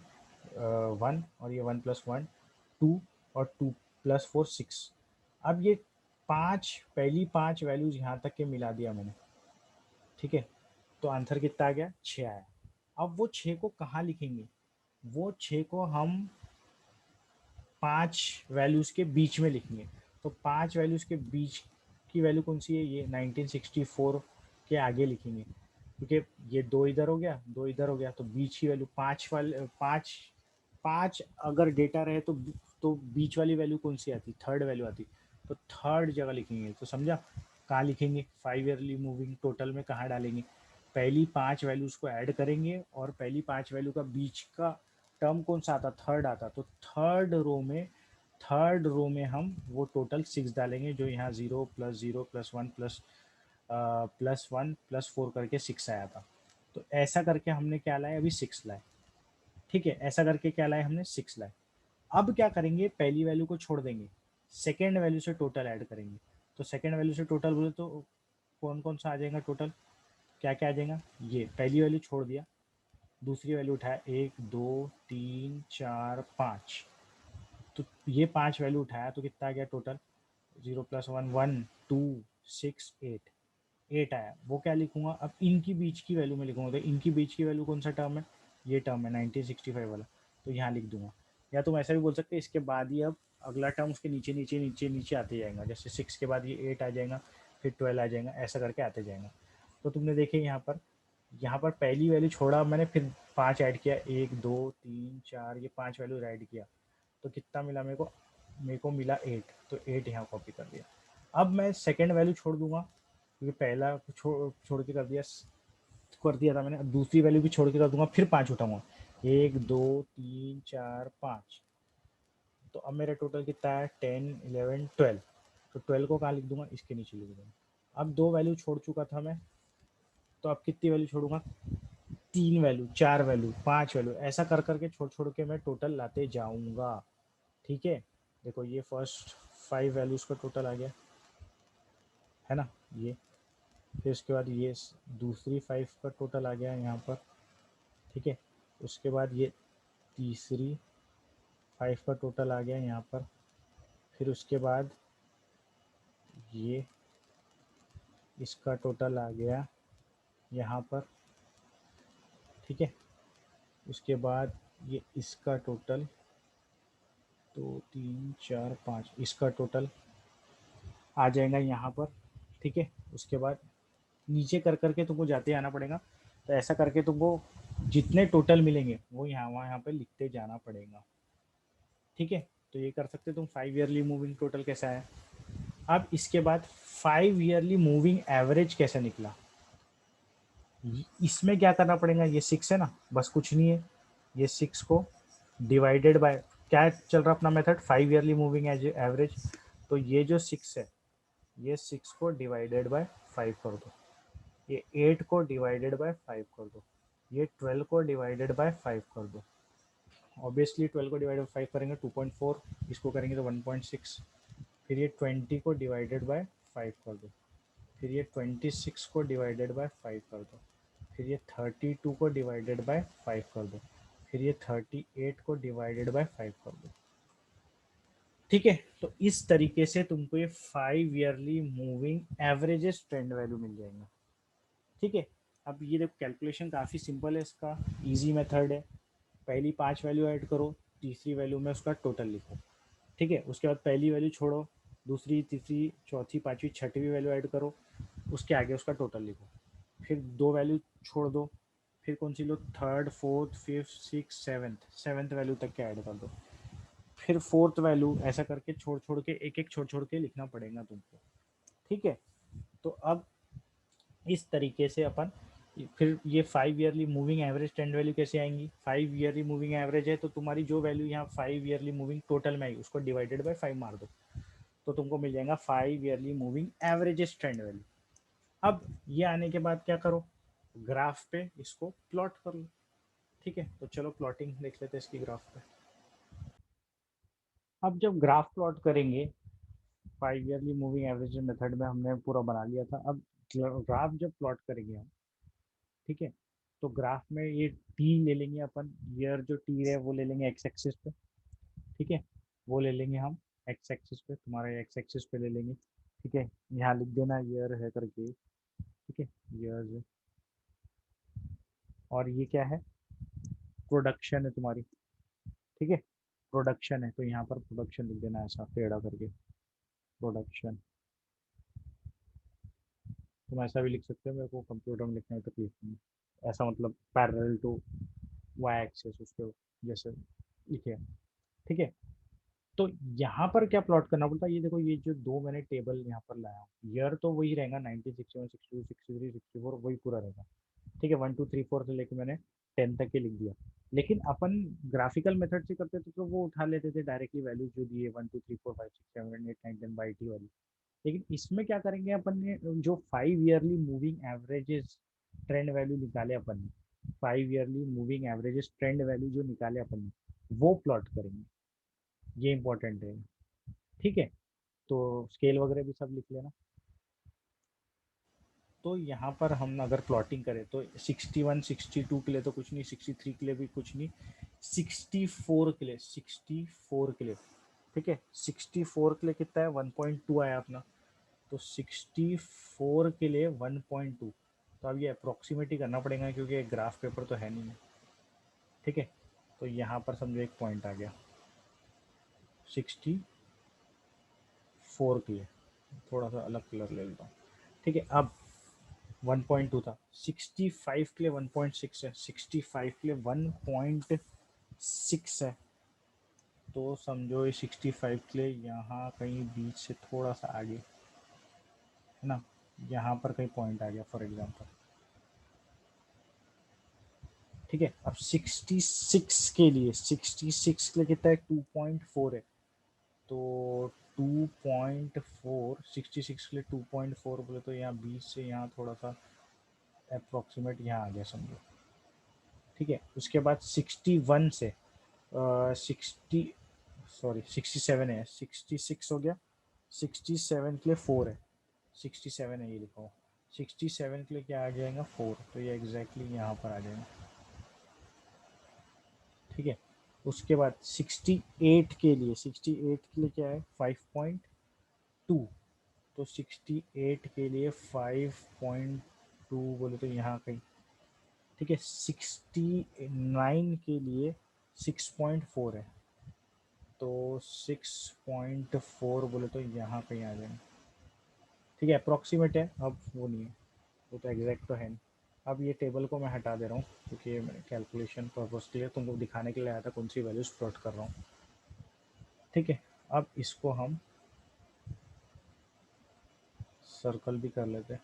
1, और ये 1 + 1 2, और 2 + 4 6। अब ये पहली 5 वैल्यूज यहाँ तक के मिला दिया मैंने। ठीक है, तो आंसर कितना आ गया, 6 आया। अब वो 6 को कहाँ लिखेंगे, वो 6 को हम 5 वैल्यूज के बीच में लिखेंगे। तो 5 वैल्यूज के बीच की वैल्यू कौन सी है, ये 1964 के आगे लिखेंगे, क्योंकि ये 2 इधर हो गया, 2 इधर हो गया, तो बीच की वैल्यू 5 वाले, 5 5 अगर डेटा रहे तो बीच वाली वैल्यू कौन सी आती, थर्ड वैल्यू आती। तो थर्ड जगह लिखेंगे, तो समझा कहाँ लिखेंगे, 5 ईयरली मूविंग टोटल में कहाँ डालेंगे, पहली 5 वैल्यूज को ऐड करेंगे, और पहली 5 वैल्यू का बीच का टर्म कौन सा आता, थर्ड आता, तो थर्ड रो में हम वो टोटल 6 डालेंगे, जो यहाँ 0 + 0 + 1 +1 + 4 करके 6 आया था। तो ऐसा करके हमने क्या लाए, अभी 6 लाए। ठीक है, ऐसा करके क्या लाए हमने, 6 लाए। अब क्या करेंगे, पहली वैल्यू को छोड़ देंगे, सेकेंड वैल्यू से टोटल ऐड करेंगे। तो सेकेंड वैल्यू से टोटल बोले तो कौन कौन सा आ जाएगा टोटल, क्या क्या आ जाएगा, ये पहली वैल्यू छोड़ दिया, दूसरी वैल्यू उठाया, 1 2 3 4 5। तो ये 5 वैल्यू उठाया तो कितना आ गया टोटल, 0 + 1 1 2 6 8, 8 आया। वो क्या लिखूंगा, अब इनकी बीच की वैल्यू में लिखूंगा, तो इनकी बीच की वैल्यू कौन सा टर्म है, ये टर्म है 1965 वाला, तो यहाँ लिख दूंगा। या तुम ऐसा भी बोल सकते हैं, इसके बाद ही अब अगला टर्म उसके नीचे नीचे नीचे नीचे आते जाएगा, जैसे 6 के बाद ये 8 आ जाएगा, फिर 12 आ जाएगा, ऐसा करके आते जाएगा। तो तुमने देखे यहाँ पर पहली वैल्यू छोड़ा मैंने, फिर 5 ऐड किया, 1 2 3 4, ये 5 वैल्यू ऐड किया, तो कितना मिला मेरे को मिला 8, तो 8 यहाँ कॉपी कर दिया। अब मैं सेकेंड वैल्यू छोड़ दूंगा, क्योंकि पहला छोड़ के कर दिया था मैंने, अब दूसरी वैल्यू भी छोड़ के कर दूंगा, फिर 5 उठाऊंगा, 1 2 3 4 5। तो अब मेरा टोटल कितना है, 10 11 12। तो 12 को कहाँ लिख दूंगा, इसके नीचे लिख दूंगा। अब 2 वैल्यू छोड़ चुका था मैं, तो अब कितनी वैल्यू छोड़ूंगा, 3 वैल्यू, 4 वैल्यू, 5 वैल्यू, ऐसा कर करके छोड़ छोड़ के मैं टोटल लाते जाऊंगा। ठीक है, देखो ये फर्स्ट 5 वैल्यूज का टोटल आ गया है ना, ये, फिर उसके बाद ये दूसरी 5 का टोटल आ गया यहाँ पर। ठीक है, उसके बाद ये तीसरी 5 का टोटल आ गया यहाँ पर, फिर उसके बाद ये इसका टोटल आ गया यहाँ पर। ठीक है, उसके बाद ये इसका टोटल, 2 3 4 5, इसका टोटल आ जाएगा यहाँ पर। ठीक है, उसके बाद नीचे कर करके तुमको जाते आना पड़ेगा, तो ऐसा करके तुमको जितने टोटल मिलेंगे वो यहाँ पे लिखते जाना पड़ेगा। ठीक है, तो ये कर सकते हो तुम। 5 ईयरली मूविंग टोटल कैसा है। अब इसके बाद 5 ईयरली मूविंग एवरेज कैसे निकला, इसमें क्या करना पड़ेगा, ये 6 है ना, बस कुछ नहीं है, ये 6 को डिवाइडेड बाय, क्या चल रहा अपना मेथड, 5 ईयरली मूविंग एवरेज। तो ये जो 6 है, ये 6 को डिवाइडेड बाय 5 कर दो, ये 8 को डिवाइडेड बाय 5 कर दो, ये 12 को डिवाइडेड बाय 5 कर दो। ऑब्वियसली 12 को डिवाइडेड बाय 5 करेंगे 2.4, इसको करेंगे तो 1.6। फिर ये 20 को डिवाइडेड बाय 5 कर दो, फिर ये 26 को डिवाइडेड बाय 5 कर दो, फिर ये 32 को डिवाइडेड बाय 5 कर दो, फिर ये 38 को डिवाइडेड बाय 5 कर दो। ठीक है, तो इस तरीके से तुमको ये 5 yearly moving averages trend value मिल जाएंगे। ठीक है, अब ये देखो कैलकुलेशन काफ़ी सिंपल है, इसका इजी मेथड है। पहली 5 वैल्यू ऐड करो, तीसरी वैल्यू में उसका टोटल लिखो। ठीक है, उसके बाद पहली वैल्यू छोड़ो, दूसरी, तीसरी, चौथी, पांचवी, छठवीं वैल्यू ऐड करो, उसके आगे उसका टोटल लिखो। फिर 2 वैल्यू छोड़ दो, फिर कौन सी लो, third, fourth, fifth, six, seventh, seventh value तक के ऐड कर दो। फिर फोर्थ वैल्यू, ऐसा करके छोड़ छोड़ के, एक एक छोड़ छोड़ के लिखना पड़ेगा तुमको। ठीक है, तो अब इस तरीके से अपन, फिर ये 5 yearly moving average trend value कैसे आएंगी। 5 ईयरली मूविंग एवरेज है तो तुम्हारी जो वैल्यू यहाँ 5 ईयरली मूविंग टोटल में आई उसको डिवाइडेड बाय 5 मार दो, तो तुमको मिल जाएगा 5 yearly moving averages trend value. अब ये आने के बाद क्या करो, ग्राफ पे इसको प्लॉट कर लो। ठीक है, तो चलो प्लॉटिंग देख लेते हैं इसकी ग्राफ पे। अब जब ग्राफ प्लॉट करेंगे, 5 ईयरली मूविंग एवरेज मेथड में हमने पूरा बना लिया था। अब ग्राफ जब प्लॉट करेंगे हम, ठीक है, तो ग्राफ में ये टी ले लेंगे अपन, ईयर जो टी है वो ले लेंगे एक्स एक्सिस पे। ठीक है, वो ले लेंगे हम एक्स एक्सिस पे, तुम्हारा एक्स एक्सिस पे ले लेंगे। ठीक है, यहाँ लिख देना ईयर है करके। ठीक है, ईयर, और ये क्या है, प्रोडक्शन है तुम्हारी। ठीक है, प्रोडक्शन है तो यहाँ पर प्रोडक्शन लिख देना ऐसा टेढ़ा करके, प्रोडक्शन। तुम ऐसा भी लिख सकते हो, मेरे को कंप्यूटर में लिखना है तो लिख दूंगा ऐसा, मतलब पैरेलल टू वाई एक्सिस उसके जैसे लिखे। ठीक है, तो यहाँ पर क्या प्लॉट करना पड़ता है, ये देखो, ये जो दो मैंने टेबल यहाँ पर लाया हूँ, ईयर तो वही रहेगा, 1961, 62, 63, 64 वही पूरा रहेगा। ठीक है, 1 2 3 4 से लेके मैंने 10 तक के लिख दिया। लेकिन अपन ग्राफिकल मेथड से करते थे तो वो उठा लेते थे डायरेक्टली वैल्यू जो दिए, 1 2 3 4 5 6 7 8 9 10 बाई टी वाली। लेकिन इसमें क्या करेंगे अपन ने, जो 5 yearly moving averages trend value निकाले अपन ने, 5 yearly moving averages trend value जो निकाले अपन ने, वो प्लॉट करेंगे। ये इंपॉर्टेंट है। ठीक है, तो स्केल वगैरह भी सब लिख लेना। तो यहाँ पर हम अगर प्लॉटिंग करें तो 61 62 के लिए तो कुछ नहीं, 63 के लिए भी कुछ नहीं, 64 के लिए, 64 के लिए। ठीक है, 64 के लिए कितना है, 1.2 आया अपना, तो 64 के लिए 1.2। तो अब ये अप्रोक्सीमेट ही करना पड़ेगा क्योंकि ग्राफ पेपर तो है नहीं है। ठीक है, तो यहाँ पर समझो एक पॉइंट आ गया 64 के लिए, थोड़ा सा अलग कलर ले लेता हूँ। ठीक है, अब 1.2 था, 65 के लिए 1.6 है, 65 के लिए 1.6 है, तो समझो ये 65 के लिए यहाँ कहीं बीच से थोड़ा सा आगे है ना, यहाँ पर कहीं पॉइंट आ गया फॉर एग्जांपल। ठीक है, अब 66 के लिए, 66 के लिए कितना है, 2.4 है, तो 2.4, 66 के लिए 2.4 बोले तो यहाँ बीच से यहाँ थोड़ा सा अप्रोक्सीमेट यहाँ आ गया समझो। ठीक है, उसके बाद 61 से 60, सॉरी 67 है, 66 हो गया, 67 के लिए 4 है, 67 है ये लिखा हो, 67 के लिए क्या आ जाएगा, 4, तो ये एग्जैक्टली यहाँ पर आ जाएगा। ठीक है, उसके बाद 68 के लिए, 68 के लिए क्या है, 5.2, तो 68 के लिए 5.2 बोले तो यहाँ कहीं। ठीक है, 69 के लिए 6.4 है, तो 6.4 बोले तो यहाँ कहीं आ जाएंगे। ठीक है, अप्रॉक्सीमेट है, अब वो नहीं है, वो तो एग्जैक्ट तो है नहीं। अब ये टेबल को मैं हटा दे रहा हूँ क्योंकि मैंने कैलकुलेशन पर्पज के लिए तुमको दिखाने के लिए आया था कौन सी वैल्यूज प्लॉट कर रहा हूँ। ठीक है, अब इसको हम सर्कल भी कर लेते हैं।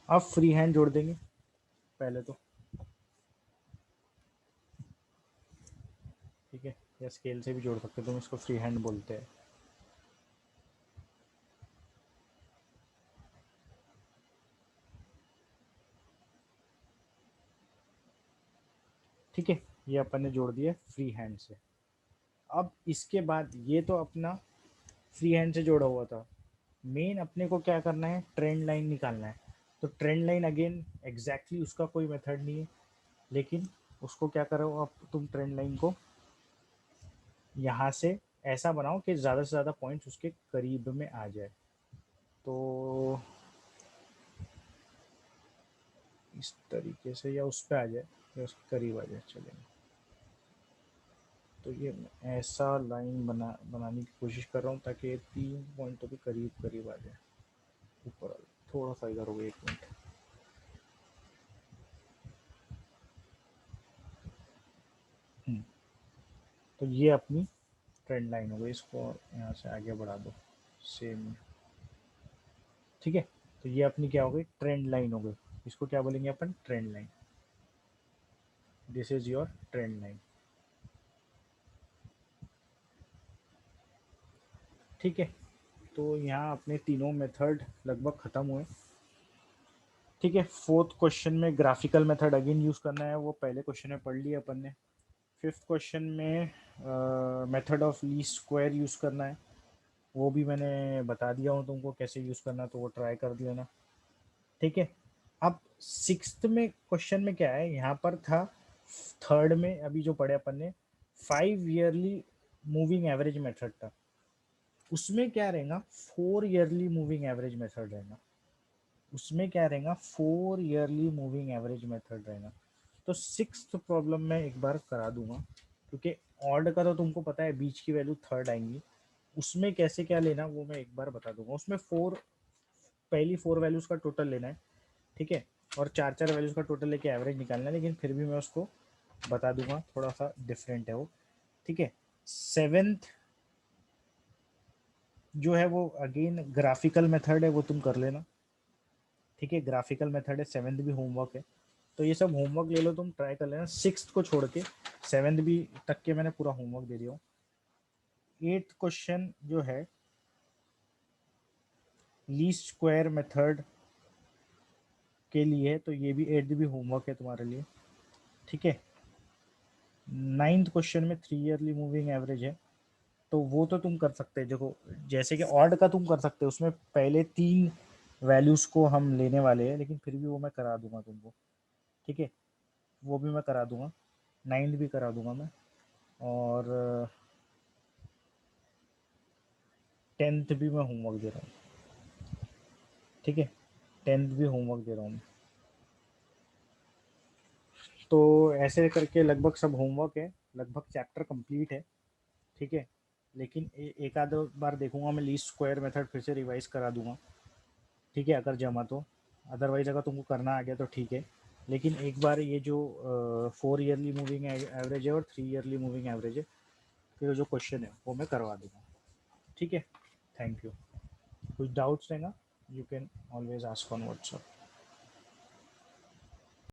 अब फ्री हैंड जोड़ देंगे पहले तो। ठीक है, या स्केल से भी जोड़ सकते हो, तुम इसको फ्री हैंड बोलते हैं। ठीक है, ये अपन ने जोड़ दिया फ्री हैंड से। अब इसके बाद ये तो अपना फ्री हैंड से जोड़ा हुआ था। मेन अपने को क्या करना है, ट्रेंड लाइन निकालना है। तो ट्रेंड लाइन अगेन एग्जैक्टली उसका कोई मेथड नहीं है, लेकिन उसको क्या करो आप, तुम ट्रेंड लाइन को यहाँ से ऐसा बनाओ कि ज़्यादा से ज़्यादा पॉइंट्स उसके करीब में आ जाए। तो इस तरीके से, या उस पर आ जाए या उसके करीब आ जाए, चलेगा। तो ये मैं ऐसा लाइन बनाने की कोशिश कर रहा हूँ ताकि ये 3 पॉइंटों के करीब करीब आ जाए। ऊपर थोड़ा सा इधर हो गया, 1 मिनट। तो ये अपनी ट्रेंड लाइन हो गई, इसको यहाँ से आगे बढ़ा दो सेम। ठीक है, तो ये अपनी क्या हो गई, ट्रेंड लाइन हो गई। इसको क्या बोलेंगे अपन, trend line. This is your trend line. ठीक है, तो यहाँ अपने तीनों मेथड लगभग ख़त्म हुए। ठीक है, फोर्थ क्वेश्चन में ग्राफिकल मेथड अगेन यूज़ करना है, वो पहले क्वेश्चन में पढ़ लिया अपन ने। फिफ्थ क्वेश्चन में method of least square use करना है, वो भी मैंने बता दिया हूँ तुमको कैसे यूज़ करना, तो वो ट्राई कर दिया ना। ठीक है, अब सिक्स्थ में क्वेश्चन में क्या है, यहाँ पर था थर्ड में अभी जो पढ़े अपन ने 5 ईयरली मूविंग एवरेज मेथड था, उसमें क्या रहेगा 4 ईयरली मूविंग एवरेज मेथड रहेगा। उसमें क्या रहेगा 4 ईयरली मूविंग एवरेज मेथड रहेगा। तो सिक्स्थ प्रॉब्लम में एक बार करा दूंगा, क्योंकि ऑड का तो तुमको पता है बीच की वैल्यू थर्ड आएंगी, उसमें कैसे क्या लेना वो मैं एक बार बता दूंगा। उसमें पहली 4 वैल्यूज का टोटल लेना है, ठीक है, और 4 4 वैल्यूज का टोटल लेके एवरेज निकालना है, लेकिन फिर भी मैं उसको बता दूंगा, थोड़ा सा डिफरेंट है वो। ठीक है, सेवेंथ जो है वो अगेन ग्राफिकल मेथड है, वो तुम कर लेना। ठीक है, ग्राफिकल मेथड है, सेवेंथ भी होमवर्क है, तो ये सब होमवर्क ले लो, तुम ट्राई कर लेना सिक्स्थ को छोड़ के। सेवेंथ भी तक के मैंने पूरा होमवर्क दे दिया हूँ। एट्थ क्वेश्चन जो है लीस्ट स्क्वायर मेथड के लिए, तो ये भी एट्थ भी होमवर्क है तुम्हारे लिए। ठीक है, नाइन्थ क्वेश्चन में 3 ईयरली मूविंग एवरेज है, तो वो तो तुम कर सकते हैं, देखो जैसे कि ऑड का तुम कर सकते हो, उसमें पहले 3 वैल्यूज को हम लेने वाले हैं, लेकिन फिर भी वो मैं करा दूंगा तुमको। ठीक है, वो भी मैं करा दूंगा, नाइन्थ भी करा दूंगा मैं, और टेंथ भी मैं होमवर्क दे रहा हूँ। ठीक है, टेंथ भी होमवर्क दे रहा हूँ। तो ऐसे करके लगभग सब होमवर्क है, लगभग चैप्टर कंप्लीट है। ठीक है, लेकिन एक आध बार देखूंगा मैं लीस्ट स्क्वायर मेथड, फिर से रिवाइज करा दूंगा। ठीक है, अगर जमा तो, अदरवाइज अगर तुमको करना आ गया तो ठीक है, लेकिन एक बार ये जो 4 ईयरली मूविंग एवरेज है और 3 ईयरली मूविंग एवरेज है, फिर जो क्वेश्चन है वो मैं करवा दूंगा। ठीक है, थैंक यू। कुछ डाउट्स है ना, you can always ask on WhatsApp.